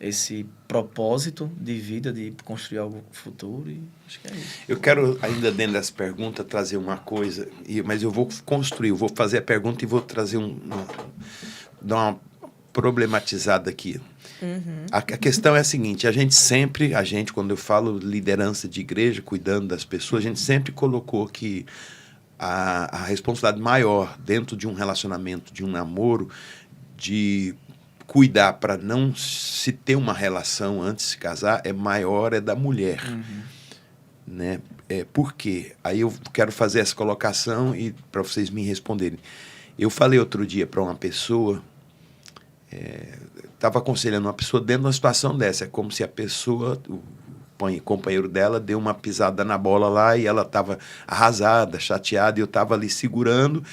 Esse propósito de vida, de construir algo futuro, e acho que é isso. Eu quero, ainda dentro dessa pergunta, trazer uma coisa, mas eu vou construir, eu vou fazer a pergunta e vou trazer dar uma problematizada aqui. Uhum. A questão é a seguinte, quando eu falo liderança de igreja, cuidando das pessoas, a gente sempre colocou que a responsabilidade maior dentro de um relacionamento, de um namoro, de cuidar para não se ter uma relação antes de se casar, é da mulher. Uhum. Né? Por quê? Aí eu quero fazer essa colocação e para vocês me responderem. Eu falei outro dia para uma pessoa, estava aconselhando uma pessoa dentro de uma situação dessa. É como se a pessoa, o companheiro dela, deu uma pisada na bola lá e ela estava arrasada, chateada, e eu estava ali segurando.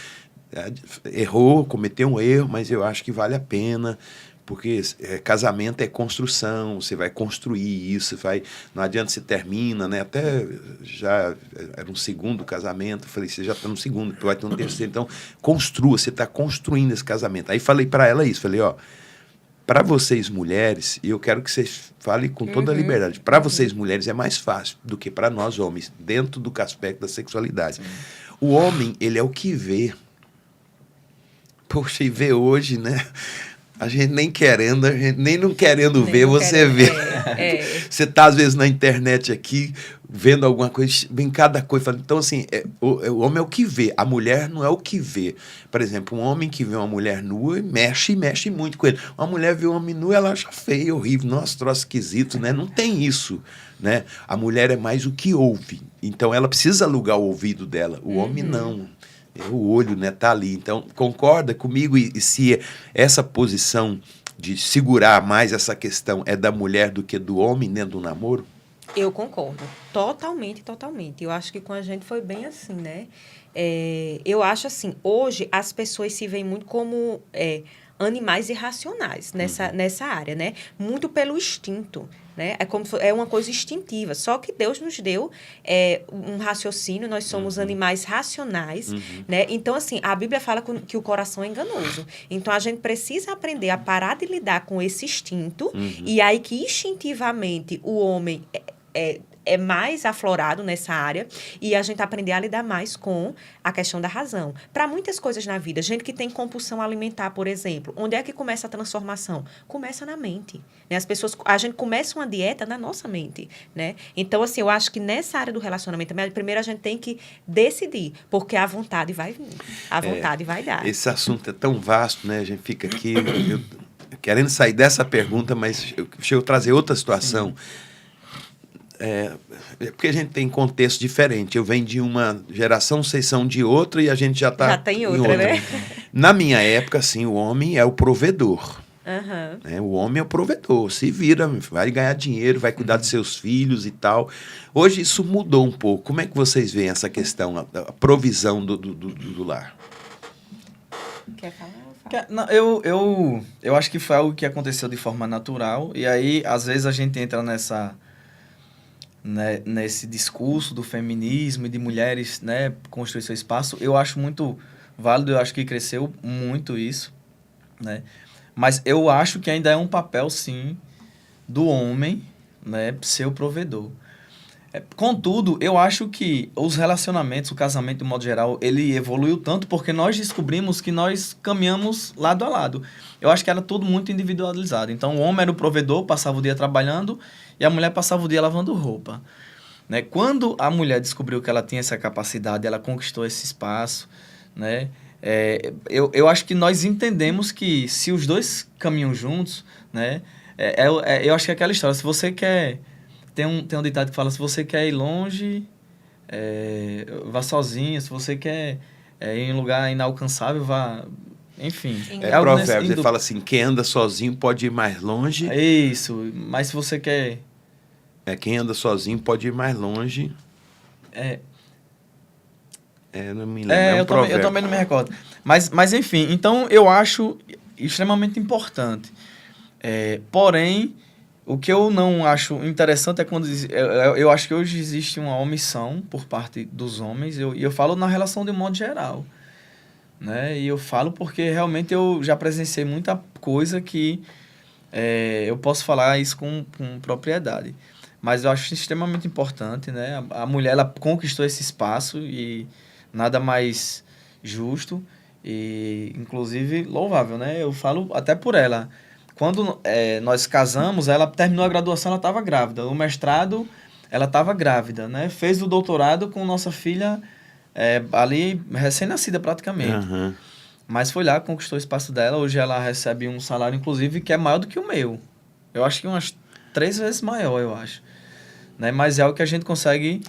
Errou, cometeu um erro, mas eu acho que vale a pena, porque casamento é construção, você vai construir isso, não adianta você termina, né? Até já era um segundo casamento, falei, você já está no segundo, vai ter um terceiro, então construa, você está construindo esse casamento. Aí falei para ela isso, falei, para vocês mulheres, e eu quero que vocês falem com toda a liberdade, para vocês mulheres é mais fácil do que para nós homens, dentro do aspecto da sexualidade. Sim. O homem, ele é o que vê. Poxa, e vê hoje, né? A gente nem querendo, a gente nem não querendo nem ver, não você querendo, vê. Você está, às vezes, na internet aqui, vendo alguma coisa, vem cada coisa. Então, assim, o homem é o que vê, a mulher não é o que vê. Por exemplo, um homem que vê uma mulher nua, mexe muito com ele. Uma mulher vê um homem nu, ela acha feio, horrível, nossa, troço esquisito, né? Não tem isso, né? A mulher é mais o que ouve. Então, ela precisa alugar o ouvido dela. O homem não. O olho, né, tá ali. Então, concorda comigo? E se essa posição de segurar mais essa questão é da mulher do que do homem dentro do namoro? Eu concordo. Totalmente. Eu acho que com a gente foi bem assim, né? Eu acho assim, hoje as pessoas se veem muito como animais irracionais nessa área, né? Muito pelo instinto. Né? É uma coisa instintiva. Só que Deus nos deu um raciocínio, nós somos animais racionais. Né? Então, assim, a Bíblia fala que o coração é enganoso. Então, a gente precisa aprender a parar de lidar com esse instinto. E aí que instintivamente o homem é mais aflorado nessa área, e a gente aprender a lidar mais com a questão da razão. Para muitas coisas na vida, gente que tem compulsão alimentar, por exemplo, onde é que começa a transformação? Começa na mente. Né? A gente começa uma dieta na nossa mente. Né? Então, assim, eu acho que nessa área do relacionamento, primeiro a gente tem que decidir, porque a vontade vai vir, a vontade vai dar. Esse assunto é tão vasto, né? A gente fica aqui querendo sair dessa pergunta, mas deixa eu trazer outra situação. Porque a gente tem contexto diferente. Eu venho de uma geração, vocês são de outra, e a gente já está em outra, né? Na minha época, assim, o homem é o provedor. Né? O homem é o provedor, se vira, vai ganhar dinheiro, vai cuidar dos seus filhos e tal. Hoje isso mudou um pouco. Como é que vocês veem essa questão, a provisão do lar? Quer falar? Não, eu acho que foi algo que aconteceu de forma natural, e aí, às vezes, a gente entra nesse discurso do feminismo e de mulheres, né, construir seu espaço. Eu acho muito válido, eu acho que cresceu muito isso, né? Mas eu acho que ainda é um papel, sim, do homem, né, ser o provedor. Contudo, eu acho que os relacionamentos, o casamento, de modo geral, ele evoluiu tanto porque nós descobrimos que nós caminhamos lado a lado. Eu acho que era tudo muito individualizado. Então, o homem era o provedor, passava o dia trabalhando, e a mulher passava o dia lavando roupa. Né? Quando a mulher descobriu que ela tinha essa capacidade, ela conquistou esse espaço, né? Eu acho que nós entendemos que se os dois caminham juntos, né? Eu acho que é aquela história, se você quer Tem um ditado que fala, se você quer ir longe, vá sozinho. Se você quer ir em um lugar inalcançável, vá... Enfim. Provérbios, ele fala assim, quem anda sozinho pode ir mais longe. Isso, mas se você quer... Quem anda sozinho pode ir mais longe. Não me lembro. Eu também não me recordo. Mas enfim, então eu acho extremamente importante. Porém, o que eu não acho interessante é quando... Eu acho que hoje existe uma omissão por parte dos homens, e eu falo na relação de um modo geral. Né? E eu falo porque realmente eu já presenciei muita coisa que eu posso falar isso com propriedade. Mas eu acho extremamente importante, né? A mulher, ela conquistou esse espaço e nada mais justo e, inclusive, louvável, né? Eu falo até por ela. Quando nós casamos, ela terminou a graduação, ela estava grávida. O mestrado, ela estava grávida, né? Fez o doutorado com nossa filha ali, recém-nascida praticamente. Uhum. Mas foi lá, conquistou o espaço dela. Hoje ela recebe um salário, inclusive, que é maior do que o meu. Eu acho que umas 3 vezes maior, eu acho. Né? Mas é algo que a gente consegue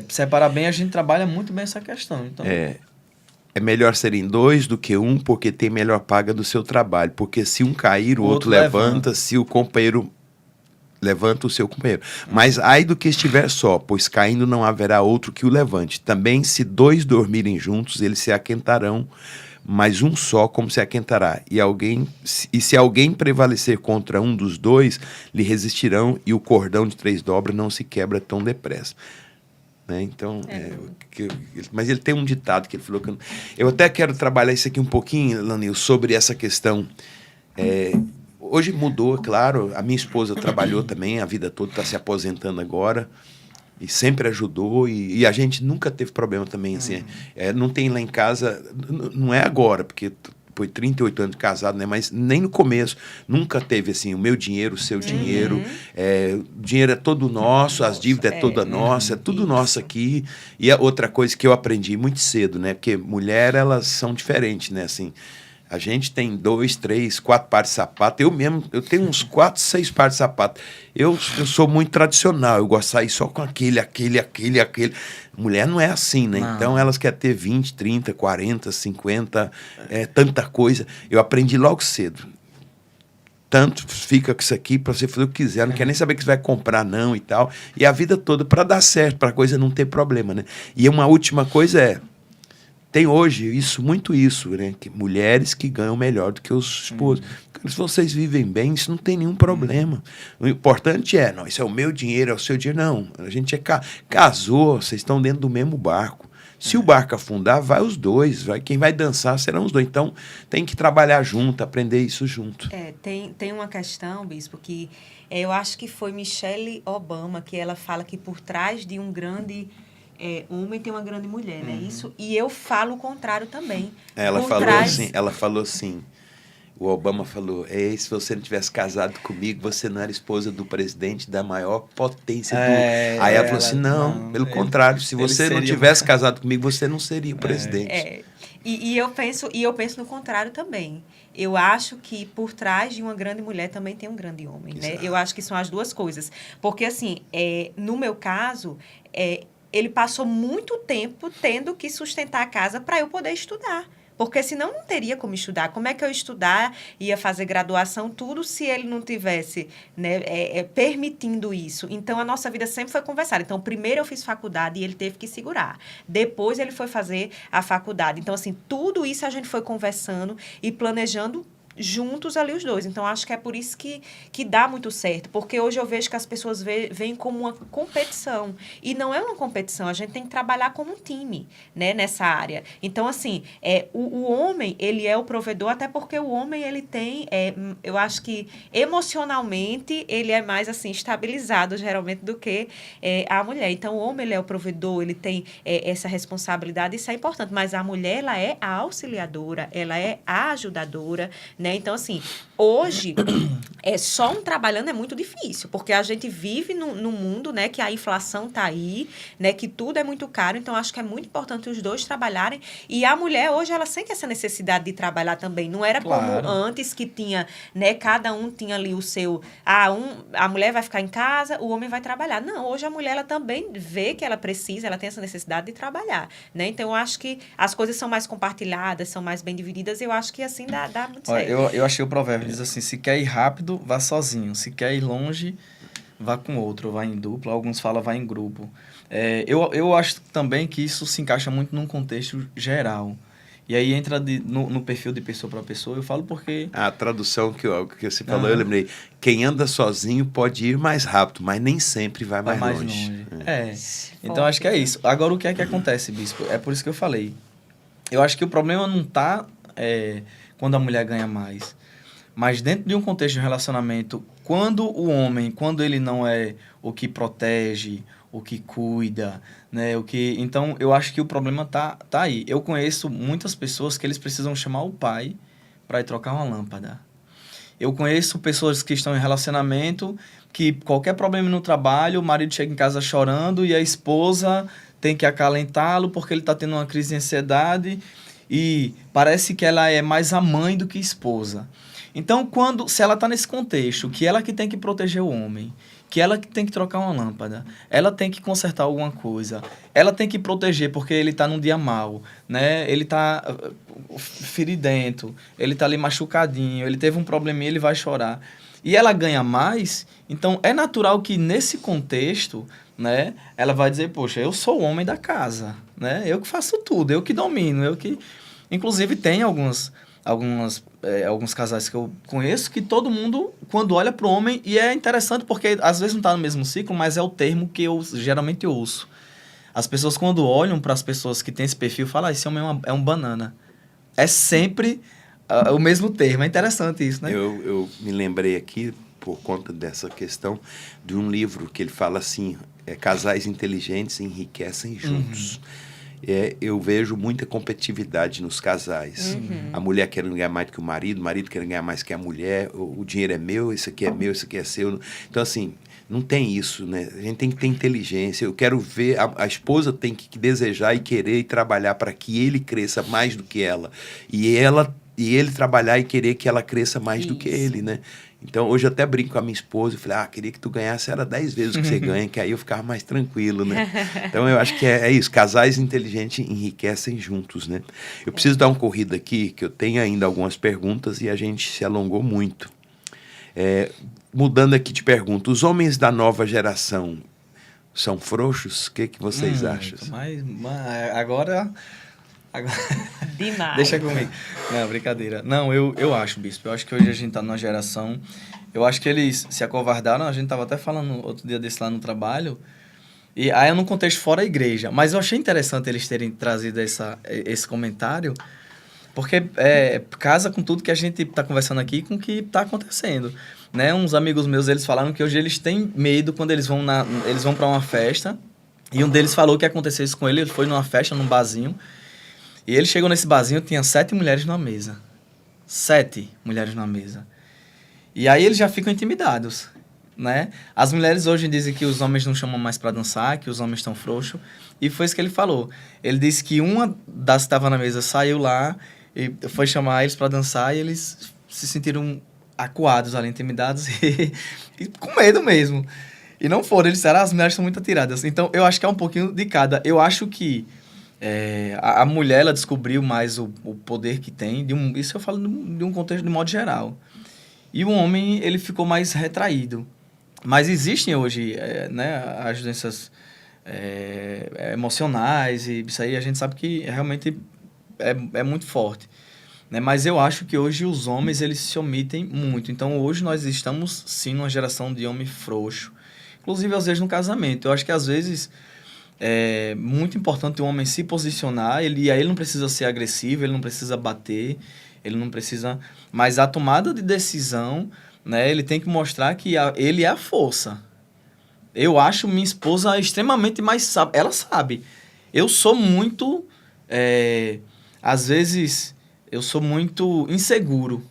separar bem. A gente trabalha muito bem essa questão. Então... É melhor serem 2 do que 1, porque tem melhor paga do seu trabalho. Porque se um cair, o outro levanta. Se o companheiro levanta, o seu companheiro. Mas ai do que estiver só, pois caindo não haverá outro que o levante. Também se 2 dormirem juntos, eles se aquentarão, mas um só como se aquentará. E se alguém prevalecer contra um dos 2, lhe resistirão, e o cordão de 3 dobras não se quebra tão depressa. Né? Então, mas ele tem um ditado que ele falou que eu até quero trabalhar isso aqui um pouquinho, Lanil, sobre essa questão. Hoje mudou, claro. A minha esposa trabalhou também a vida toda, está se aposentando agora e sempre ajudou, e a gente nunca teve problema também, assim. Não tem lá em casa, não é agora, porque foi 38 anos de casado, né? Mas nem no começo, nunca teve assim, o meu dinheiro, o seu dinheiro, o dinheiro é todo nosso, as dívidas é toda nossa, é tudo nosso aqui. E a outra coisa que eu aprendi muito cedo, né? Porque mulher, elas são diferentes, né? Assim, a gente tem 2, 3, 4 pares de sapato. Eu tenho uns 4, 6 pares de sapato. Eu sou muito tradicional. Eu gosto de sair só com aquele. Mulher não é assim, né? Não. Então, elas querem ter 20, 30, 40, 50, tanta coisa. Eu aprendi logo cedo. Tanto fica com isso aqui para você fazer o que quiser. Não quer nem saber que você vai comprar, não, e tal. E a vida toda para dar certo, para a coisa não ter problema, né? E uma última coisa tem hoje muito isso, né? Que mulheres que ganham melhor do que os esposos. Se vocês vivem bem, isso não tem nenhum problema. O importante não, isso é o meu dinheiro, é o seu dinheiro. Não, a gente casou, vocês estão dentro do mesmo barco. Se o barco afundar, vai os dois. Quem vai dançar serão os dois. Então, tem que trabalhar junto, aprender isso junto. Tem uma questão, Bispo, que eu acho que foi Michelle Obama, que ela fala que por trás de um grande... homem tem uma grande mulher, né? Isso, e eu falo o contrário também. Ela falou assim, o Obama falou, se você não tivesse casado comigo, você não era esposa do presidente da maior potência do... Aí ela falou assim, não, pelo contrário, se você não tivesse casado comigo, você não seria o presidente. E eu penso no contrário também. Eu acho que por trás de uma grande mulher também tem um grande homem, né? Eu acho que são as duas coisas. Porque, assim, no meu caso... ele passou muito tempo tendo que sustentar a casa para eu poder estudar. Porque senão não teria como estudar. Como é que eu estudar, ia fazer graduação, tudo, se ele não tivesse, né, permitindo isso? Então, a nossa vida sempre foi conversada. Então, primeiro eu fiz faculdade e ele teve que segurar. Depois ele foi fazer a faculdade. Então, assim, tudo isso a gente foi conversando e planejando juntos ali os dois. Então, acho que é por isso que dá muito certo. Porque hoje eu vejo que as pessoas veem como uma competição. E não é uma competição. A gente tem que trabalhar como um time, né, nessa área. Então, assim, o homem, ele é o provedor, até porque o homem, ele tem, eu acho que emocionalmente, ele é mais, assim, estabilizado, geralmente, do que a mulher. Então, o homem, ele é o provedor, ele tem essa responsabilidade, isso é importante. Mas a mulher, ela é a auxiliadora, ela é a ajudadora, né? Então, assim, hoje, só um trabalhando é muito difícil, porque a gente vive num mundo, né, que a inflação tá aí, né, que tudo é muito caro, então acho que é muito importante os dois trabalharem, e a mulher hoje, ela sente essa necessidade de trabalhar também, não era Claro. como antes que tinha, né, cada um tinha ali o seu, a mulher vai ficar em casa, o homem vai trabalhar. Não, hoje a mulher, ela também vê que ela precisa, ela tem essa necessidade de trabalhar, né? Então, eu acho que as coisas são mais compartilhadas, são mais bem divididas, e eu acho que assim dá muito Olha, certo. eu achei o provérbio, diz assim, se quer ir rápido, vá sozinho. Se quer ir longe, vá com outro, vá em dupla. Alguns falam, vá em grupo. Eu acho também que isso se encaixa muito num contexto geral. E aí entra no perfil de pessoa para pessoa, eu falo porque... A tradução que você falou, eu lembrei. Quem anda sozinho pode ir mais rápido, mas nem sempre vai mais longe. Então, acho que é isso. Agora, o que é que acontece, Bispo? É por isso que eu falei. Eu acho que o problema não está quando a mulher ganha mais. Mas dentro de um contexto de relacionamento, quando o homem, quando ele não é o que protege, o que cuida, né? Então, eu acho que o problema tá aí. Eu conheço muitas pessoas que eles precisam chamar o pai para ir trocar uma lâmpada. Eu conheço pessoas que estão em relacionamento, que qualquer problema no trabalho, o marido chega em casa chorando e a esposa tem que acalentá-lo porque ele está tendo uma crise de ansiedade e parece que ela é mais a mãe do que a esposa. Então, se ela está nesse contexto, que ela que tem que proteger o homem, que ela que tem que trocar uma lâmpada, ela tem que consertar alguma coisa, ela tem que proteger porque ele está num dia mau, né? Ele está feridento, ele está ali machucadinho, ele teve um probleminha, ele vai chorar. E ela ganha mais, então é natural que nesse contexto, né, ela vai dizer, poxa, eu sou o homem da casa, né? Eu que faço tudo, eu que domino, eu que... Inclusive tem alguns casais que eu conheço que todo mundo, quando olha para o homem, e é interessante porque às vezes não está no mesmo ciclo, mas é o termo que eu geralmente ouço. As pessoas, quando olham para as pessoas que têm esse perfil, falam, esse homem é um banana. É sempre o mesmo termo. É interessante isso, né? Eu me lembrei aqui, por conta dessa questão, de um livro que ele fala assim, casais inteligentes enriquecem juntos. Eu vejo muita competitividade nos casais. A mulher querendo ganhar mais do que o marido querendo ganhar mais que a mulher, o dinheiro é meu, isso aqui é meu, isso aqui é seu. Então, assim, não tem isso, né? A gente tem que ter inteligência. Eu quero ver, a esposa tem que desejar e querer e trabalhar para que ele cresça mais do que ela. E ele trabalhar e querer que ela cresça mais do que ele, né? Então, hoje eu até brinco com a minha esposa e falei, queria que tu ganhasse, era 10 vezes o que você ganha, que aí eu ficava mais tranquilo, né? Então, eu acho que é isso, casais inteligentes enriquecem juntos, né? Eu preciso dar uma corrida aqui, que eu tenho ainda algumas perguntas e a gente se alongou muito. Mudando aqui de pergunta, os homens da nova geração são frouxos? O que vocês acham? Mas agora... Demais. Deixa comigo. Não, brincadeira. Não, eu acho, Bispo. Eu acho que hoje a gente tá numa geração... Eu acho que eles se acovardaram. A gente tava até falando outro dia desse lá no trabalho. E aí é num contexto fora a igreja. Mas eu achei interessante eles terem trazido esse comentário. Porque casa com tudo que a gente tá conversando aqui com o que tá acontecendo. Né? Uns amigos meus, eles falaram que hoje eles têm medo quando eles vão para uma festa. E um deles falou que aconteceu isso com ele. Ele foi numa festa, num barzinho. E ele chegou nesse barzinho, tinha 7 mulheres numa mesa. 7 mulheres numa mesa. E aí eles já ficam intimidados, né? As mulheres hoje dizem que os homens não chamam mais pra dançar, que os homens estão frouxos. E foi isso que ele falou. Ele disse que uma das que estava na mesa saiu lá e foi chamar eles pra dançar e eles se sentiram acuados ali, intimidados e com medo mesmo. E não foram, eles disseram, as mulheres são muito atiradas. Então, eu acho que é um pouquinho de cada. Eu acho que a mulher, ela descobriu mais o poder que tem, isso eu falo de um contexto de modo geral. E o homem, ele ficou mais retraído. Mas existem hoje, né, as doenças emocionais, e isso aí a gente sabe que realmente é muito forte. Né? Mas eu acho que hoje os homens, eles se omitem muito. Então, hoje nós estamos, sim, numa geração de homem frouxo. Inclusive, às vezes, no casamento. Eu acho que, às vezes... É muito importante o homem se posicionar, ele não precisa ser agressivo, ele não precisa bater, ele não precisa... Mas a tomada de decisão, né, ele tem que mostrar que ele é a força. Eu acho minha esposa extremamente mais sábia. Ela sabe. Eu sou muito... às vezes, eu sou muito inseguro.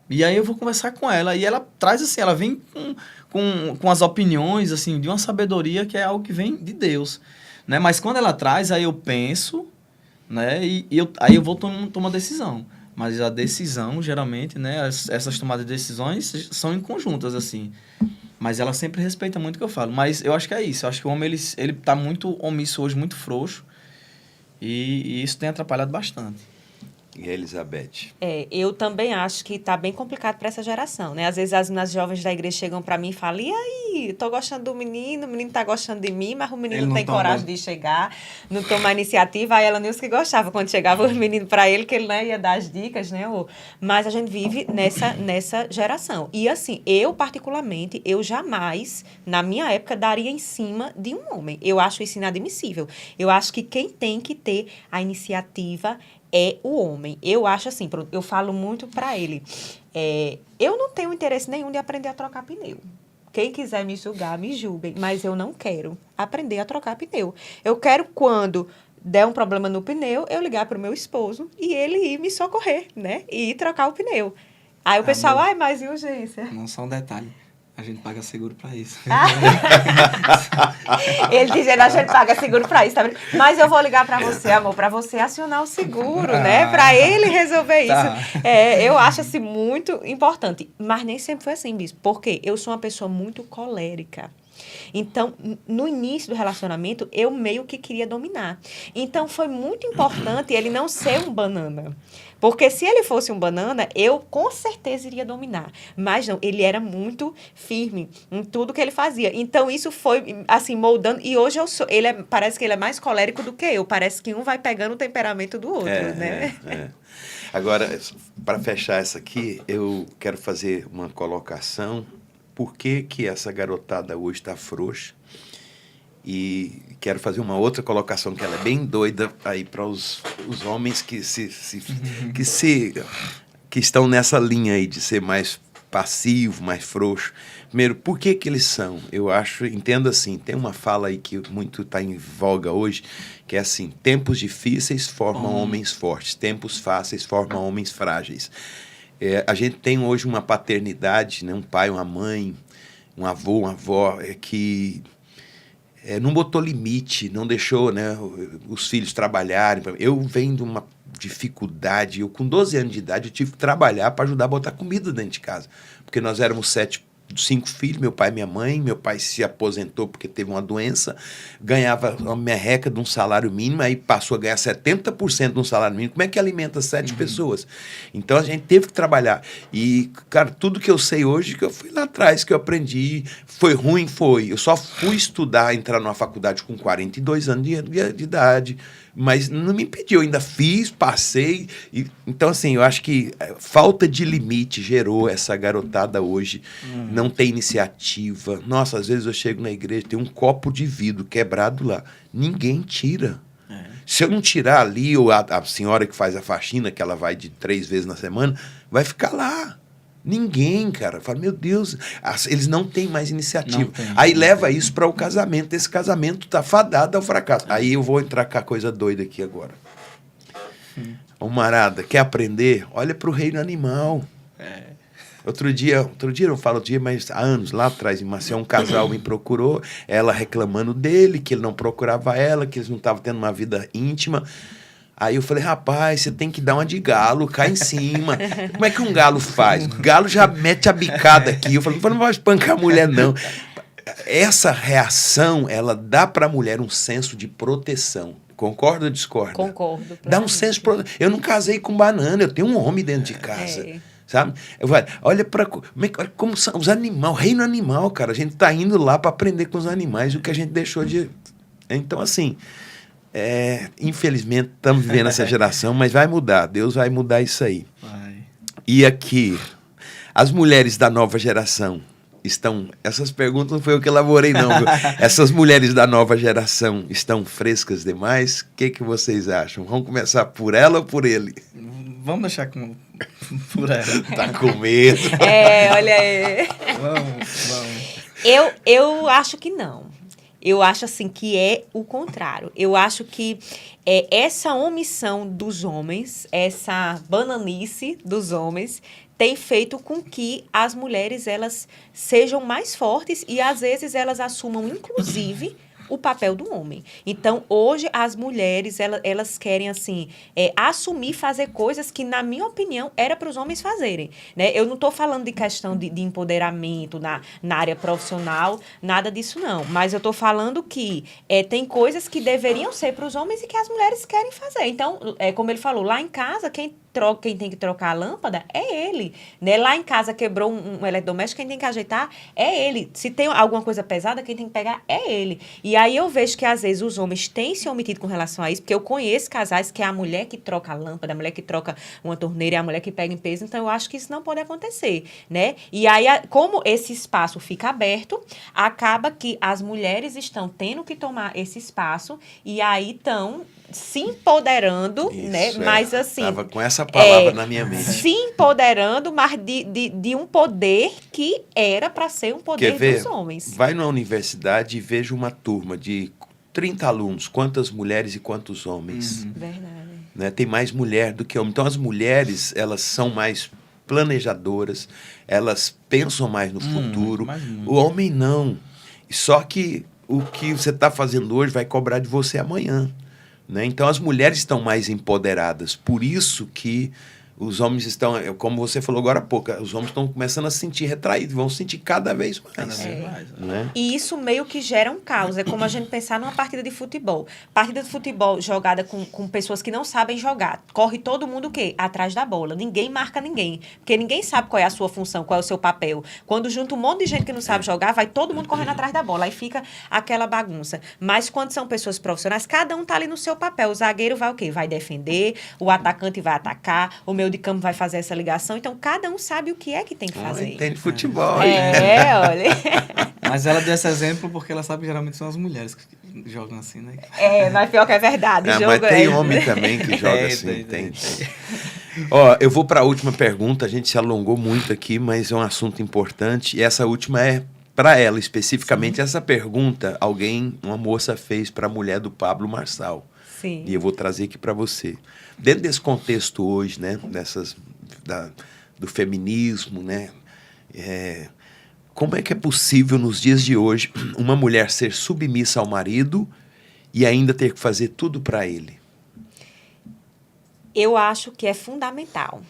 E aí eu vou conversar com ela, e ela traz assim, ela vem com as opiniões, assim, de uma sabedoria que é algo que vem de Deus, né? Mas quando ela traz, aí eu penso, né? Aí eu vou tomar uma decisão. Mas a decisão, geralmente, né? Essas tomadas de decisões são em conjuntas, assim. Mas ela sempre respeita muito o que eu falo. Mas eu acho que é isso. Eu acho que o homem, ele tá muito omisso hoje, muito frouxo. E isso tem atrapalhado bastante. E a Elizabeth? Eu também acho que tá bem complicado para essa geração, né? Às vezes as meninas jovens da igreja chegam para mim e falam: e aí, tô gostando do menino, o menino tá gostando de mim, mas o menino não tem coragem de chegar, não toma iniciativa. Aí ela nem os que gostava quando chegava o menino para ele, que ele, né, ia dar as dicas, né? Mas a gente vive nessa geração. E assim, eu particularmente, eu jamais, na minha época, daria em cima de um homem. Eu acho isso inadmissível. Eu acho que quem tem que ter a iniciativa é o homem. Eu acho assim, eu falo muito para ele, eu não tenho interesse nenhum de aprender a trocar pneu. Quem quiser me julgar, me julguem, mas eu não quero aprender a trocar pneu. Eu quero, quando der um problema no pneu, eu ligar para o meu esposo e ele ir me socorrer, né? E ir trocar o pneu. Aí o pessoal, mas e urgência? Não só um detalhe. A gente paga seguro pra isso. Ele dizendo, a gente paga seguro pra isso, tá vendo? Mas eu vou ligar pra você, amor, pra você acionar o seguro, né? Pra ele resolver isso. Eu acho, assim, muito importante. Mas nem sempre foi assim, Bispo. Porque eu sou uma pessoa muito colérica. Então, no início do relacionamento, eu meio que queria dominar. Então, foi muito importante ele não ser um banana. Porque se ele fosse um banana, eu com certeza iria dominar. Mas não, ele era muito firme em tudo que ele fazia. Então, isso foi, assim, moldando. E hoje parece que ele é mais colérico do que eu. Parece que um vai pegando o temperamento do outro, né? Agora, para fechar essa aqui, eu quero fazer uma colocação. Por que essa garotada hoje está frouxa? E quero fazer uma outra colocação que ela é bem doida aí para os homens que estão nessa linha aí de ser mais passivo, mais frouxo. Primeiro, por que eles são? Entendo assim, tem uma fala aí que muito está em voga hoje, que é assim: tempos difíceis formam homens fortes, tempos fáceis formam homens frágeis. A gente tem hoje uma paternidade, né? Um pai, uma mãe, um avô, uma avó, que não botou limite, não deixou, né, os filhos trabalharem. Eu venho de uma dificuldade. Eu, com 12 anos de idade, eu tive que trabalhar para ajudar a botar comida dentro de casa. Porque nós éramos 5 filhos, meu pai e minha mãe. Meu pai se aposentou porque teve uma doença, ganhava uma merreca de um salário mínimo, aí passou a ganhar 70% de um salário mínimo. Como é que alimenta 7 pessoas? Então a gente teve que trabalhar. E, cara, tudo que eu sei hoje, que eu fui lá atrás, que eu aprendi, foi ruim, foi. Eu só fui estudar, entrar numa faculdade com 42 anos de idade. Mas não me impediu, eu ainda fiz, passei. Então, assim, eu acho que falta de limite gerou essa garotada hoje. Não tem iniciativa. Nossa, às vezes eu chego na igreja, tem um copo de vidro quebrado lá. Ninguém tira. Se eu não tirar ali, ou a senhora que faz a faxina, que ela vai de 3 vezes na semana, vai ficar lá. Ninguém, cara. Fala, meu Deus, eles não têm mais iniciativa. Aí leva isso para o casamento. Esse casamento tá fadado ao fracasso. Aí eu vou entrar com a coisa doida aqui agora. Ô, Marada, quer aprender? Olha para o reino animal. Outro dia, não falo outro dia, mas há anos, lá atrás, em Maceió, um casal me procurou, ela reclamando dele, que ele não procurava ela, que eles não estavam tendo uma vida íntima. Aí eu falei, rapaz, você tem que dar uma de galo, cai em cima. Como é que um galo faz? O galo já mete a bicada aqui. Eu falei, não vai espancar a mulher, não. Essa reação, ela dá para a mulher um senso de proteção. Concorda ou discorda? Concordo. Dá um senso de proteção. Eu não casei com banana, eu tenho um homem dentro de casa. Sabe? Olha para como são os animais, o reino animal, cara. A gente está indo lá para aprender com os animais o que a gente deixou de... Então, assim... infelizmente estamos vivendo essa geração, mas vai mudar, Deus vai mudar isso aí. E aqui, as mulheres da nova geração estão, essas perguntas não foi eu que elaborei não, viu? Essas mulheres da nova geração estão frescas demais? O que vocês acham? Vamos começar por ela ou por ele? Vamos deixar por ela. Tá com medo. Olha aí. Vamos. Eu acho que não. Eu acho assim que é o contrário. Eu acho que essa omissão dos homens, essa bananice dos homens, tem feito com que as mulheres elas sejam mais fortes e às vezes elas assumam inclusive o papel do homem. Então, hoje, as mulheres, elas querem, assim, assumir, fazer coisas que, na minha opinião, era para os homens fazerem. Né? Eu não estou falando de questão de empoderamento na área profissional, nada disso, não. Mas eu estou falando que tem coisas que deveriam ser para os homens e que as mulheres querem fazer. Então, como ele falou, lá em casa, quem tem que trocar a lâmpada é ele. Né? Lá em casa quebrou um eletrodoméstico, quem tem que ajeitar é ele. Se tem alguma coisa pesada, quem tem que pegar é ele. E aí eu vejo que, às vezes, os homens têm se omitido com relação a isso, porque eu conheço casais que é a mulher que troca a lâmpada, a mulher que troca uma torneira, é a mulher que pega em peso, então eu acho que isso não pode acontecer, né? E aí, como esse espaço fica aberto, acaba que as mulheres estão tendo que tomar esse espaço e aí estão se empoderando, isso, né? Mas assim... Tava com essa palavra na minha mente. Se empoderando, mas de um poder que era para ser um poder dos homens. Vai numa universidade e veja uma turma de 30 alunos, quantas mulheres e quantos homens. Verdade. Né? Tem mais mulher do que homem. Então, as mulheres, elas são mais planejadoras, elas pensam mais no futuro. O homem não. Só que o que você está fazendo hoje vai cobrar de você amanhã. Né? Então, as mulheres estão mais empoderadas. Por isso que os homens estão, como você falou agora há pouco, os homens estão começando a se sentir retraídos, vão se sentir cada vez mais. Né? E isso meio que gera um caos. É como a gente pensar numa partida de futebol. Partida de futebol jogada com pessoas que não sabem jogar. Corre todo mundo o quê? Atrás da bola. Ninguém marca ninguém. Porque ninguém sabe qual é a sua função, qual é o seu papel. Quando junta um monte de gente que não sabe jogar, vai todo mundo correndo atrás da bola. Aí fica aquela bagunça. Mas quando são pessoas profissionais, cada um tá ali no seu papel. O zagueiro vai o quê? Vai defender, o atacante vai atacar, o meio de campo vai fazer essa ligação. Então, cada um sabe o que é que tem que fazer. Entende futebol. Olha. Mas ela deu esse exemplo porque ela sabe que geralmente são as mulheres que jogam assim, né? Mas pior que é verdade. Mas tem homem também que joga assim. Tem. Ó, eu vou para a última pergunta. A gente se alongou muito aqui, mas é um assunto importante. E essa última é para ela, especificamente. Sim. Essa pergunta, uma moça fez para a mulher do Pablo Marçal. Sim. E eu vou trazer aqui para você. Dentro desse contexto hoje, né, do feminismo, né, como é que é possível nos dias de hoje uma mulher ser submissa ao marido e ainda ter que fazer tudo para ele? Eu acho que é fundamental.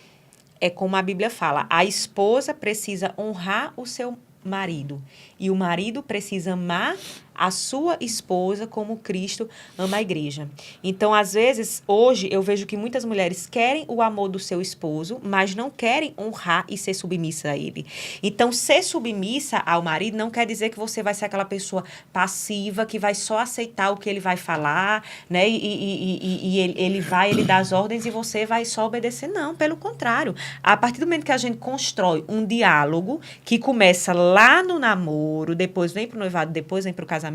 É como a Bíblia fala, a esposa precisa honrar o seu marido e o marido precisa amar a sua esposa como Cristo ama a igreja. Então, às vezes, hoje, eu vejo que muitas mulheres querem o amor do seu esposo, mas não querem honrar e ser submissa a ele. Então, ser submissa ao marido não quer dizer que você vai ser aquela pessoa passiva, que vai só aceitar o que ele vai falar, né? E ele dá as ordens e você vai só obedecer. Não, pelo contrário. A partir do momento que a gente constrói um diálogo que começa lá no namoro, depois vem pro noivado, depois vem pro casamento,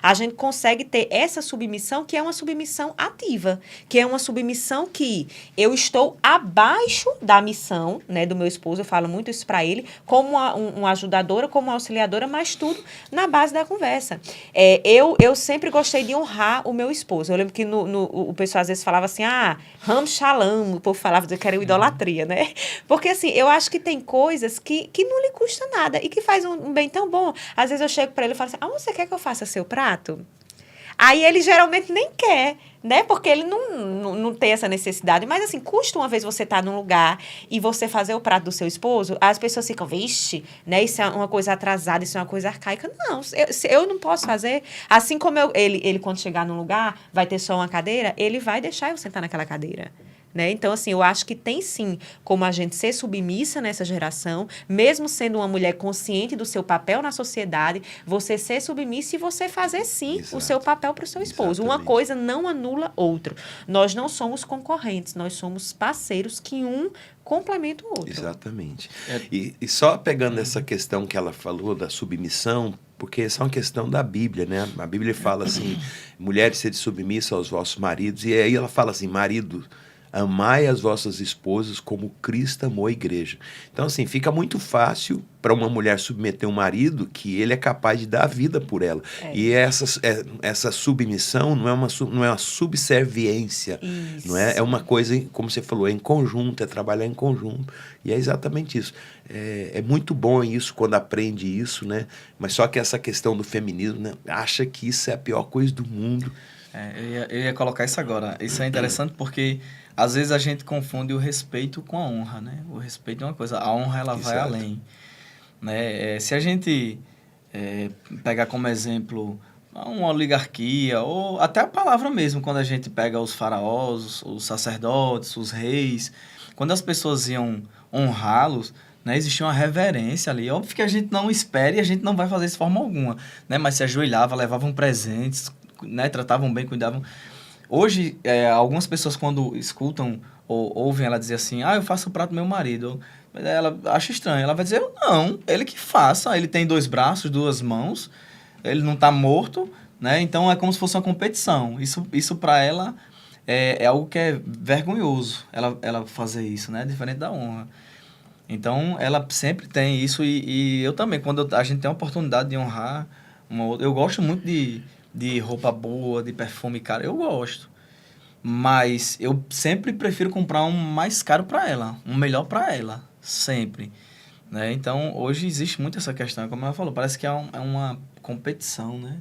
a gente consegue ter essa submissão que é uma submissão ativa, que é uma submissão que eu estou abaixo da missão, né, do meu esposo, eu falo muito isso para ele, como uma ajudadora, como uma auxiliadora, mas tudo na base da conversa. Eu sempre gostei de honrar o meu esposo. Eu lembro que o pessoal às vezes falava assim, Ram Shalom, o povo falava que era idolatria, né? Porque assim, eu acho que tem coisas que não lhe custa nada e que faz um bem tão bom. Às vezes eu chego para ele e falo assim, você quer que eu faça seu prato? Aí ele geralmente nem quer, né? Porque ele não tem essa necessidade. Mas assim, custa uma vez você estar num lugar e você fazer o prato do seu esposo, as pessoas ficam, vixe, né? Isso é uma coisa atrasada, isso é uma coisa arcaica. Não, eu não posso fazer. Assim como ele quando chegar num lugar, vai ter só uma cadeira, ele vai deixar eu sentar naquela cadeira. Né? Então, assim, eu acho que tem sim como a gente ser submissa nessa geração, mesmo sendo uma mulher consciente do seu papel na sociedade, você ser submissa e você fazer sim o seu papel para o seu esposo. Exatamente. Uma coisa não anula outra. Nós não somos concorrentes, nós somos parceiros que um complementa o outro. Exatamente. E só pegando essa questão que ela falou da submissão, porque essa é uma questão da Bíblia, né? A Bíblia fala assim, mulheres sede submissa aos vossos maridos, e aí ela fala assim, marido, amai as vossas esposas como Cristo amou a igreja. Então, assim, fica muito fácil para uma mulher submeter um marido que ele é capaz de dar a vida por ela. E essa submissão não é uma subserviência, Isso. não é? É uma coisa, como você falou, é em conjunto, é trabalhar em conjunto. E é exatamente isso. É muito bom isso quando aprende isso, né? Mas só que essa questão do feminismo, né? Acha que isso é a pior coisa do mundo. Eu ia colocar isso agora. Isso é interessante porque às vezes a gente confunde o respeito com a honra, né? O respeito é uma coisa, a honra ela vai Exato. além. Né? Se a gente pegar como exemplo uma oligarquia, ou até a palavra mesmo, quando a gente pega os faraós, os sacerdotes, os reis, quando as pessoas iam honrá-los, né, existia uma reverência ali. Óbvio que a gente não espera e a gente não vai fazer isso de forma alguma, né? Mas se ajoelhava, levavam presentes, né, tratavam bem, cuidavam. Hoje, algumas pessoas quando escutam ou ouvem ela dizer assim, eu faço o prato do meu marido, ela acha estranho. Ela vai dizer, não, ele que faça, ele tem 2 braços, 2 mãos, ele não está morto, né? Então é como se fosse uma competição. Isso para ela é algo que é vergonhoso, ela fazer isso, né? Diferente da honra. Então ela sempre tem isso e eu também, quando a gente tem a oportunidade de honrar uma outra, eu gosto muito de roupa boa, de perfume caro, eu gosto. Mas eu sempre prefiro comprar um mais caro para ela, um melhor para ela, sempre. Né? Então, hoje existe muito essa questão, como ela falou, parece que é uma competição, né?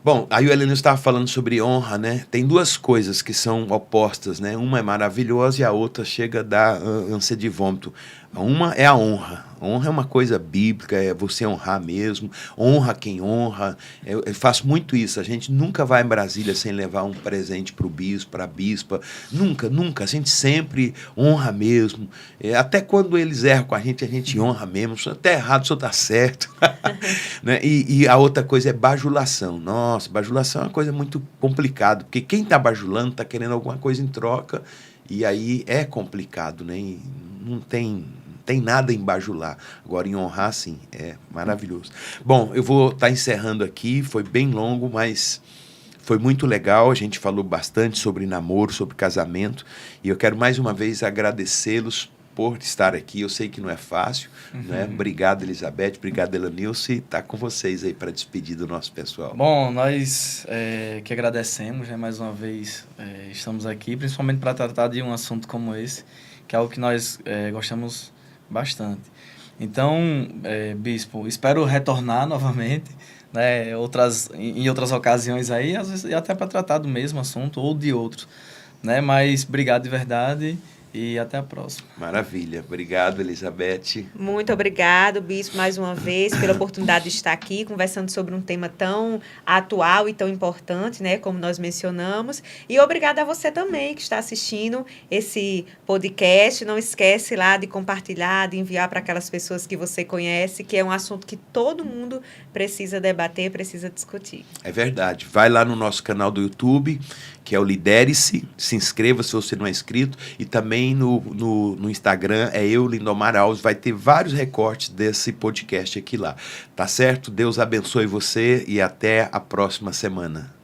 Bom, aí o Heleno estava falando sobre honra, né? Tem 2 coisas que são opostas, né? Uma é maravilhosa e a outra chega a dar ânsia de vômito. Uma é a honra. A honra é uma coisa bíblica, é você honrar mesmo. Honra quem honra. Eu faço muito isso. A gente nunca vai em Brasília sem levar um presente para o bispo, para a bispa. Nunca, nunca. A gente sempre honra mesmo. Até quando eles erram com a gente honra mesmo. O senhor está errado, o senhor está certo. Né? E a outra coisa é bajulação. Nossa, bajulação é uma coisa muito complicada, porque quem está bajulando está querendo alguma coisa em troca, e aí é complicado, né? E não tem nada em bajular. Agora, em honrar, sim, é maravilhoso. Bom, eu vou estar encerrando aqui, foi bem longo, mas foi muito legal. A gente falou bastante sobre namoro, sobre casamento, e eu quero mais uma vez agradecê-los por estar aqui. Eu sei que não é fácil, né? Obrigado, Elizabeth, obrigado, Elenilce, está com vocês aí para despedir do nosso pessoal. Bom, nós que agradecemos, né, mais uma vez estamos aqui, principalmente para tratar de um assunto como esse, que é algo que nós gostamos bastante. Então, Bispo, espero retornar novamente, né, em outras ocasiões aí, às vezes até para tratar do mesmo assunto ou de outros, né? Mas obrigado de verdade. E até a próxima. Maravilha. Obrigado, Elizabeth. Muito obrigado, Bispo, mais uma vez, pela oportunidade de estar aqui, conversando sobre um tema tão atual e tão importante, né, como nós mencionamos. E obrigada a você também que está assistindo esse podcast. Não esquece lá de compartilhar, de enviar para aquelas pessoas que você conhece, que é um assunto que todo mundo precisa debater, precisa discutir. É verdade. Vai lá no nosso canal do YouTube, que é o Lidere-se, se inscreva se você não é inscrito, e também no Instagram é eu, Lindomar Alves, vai ter vários recortes desse podcast aqui lá. Tá certo? Deus abençoe você e até a próxima semana.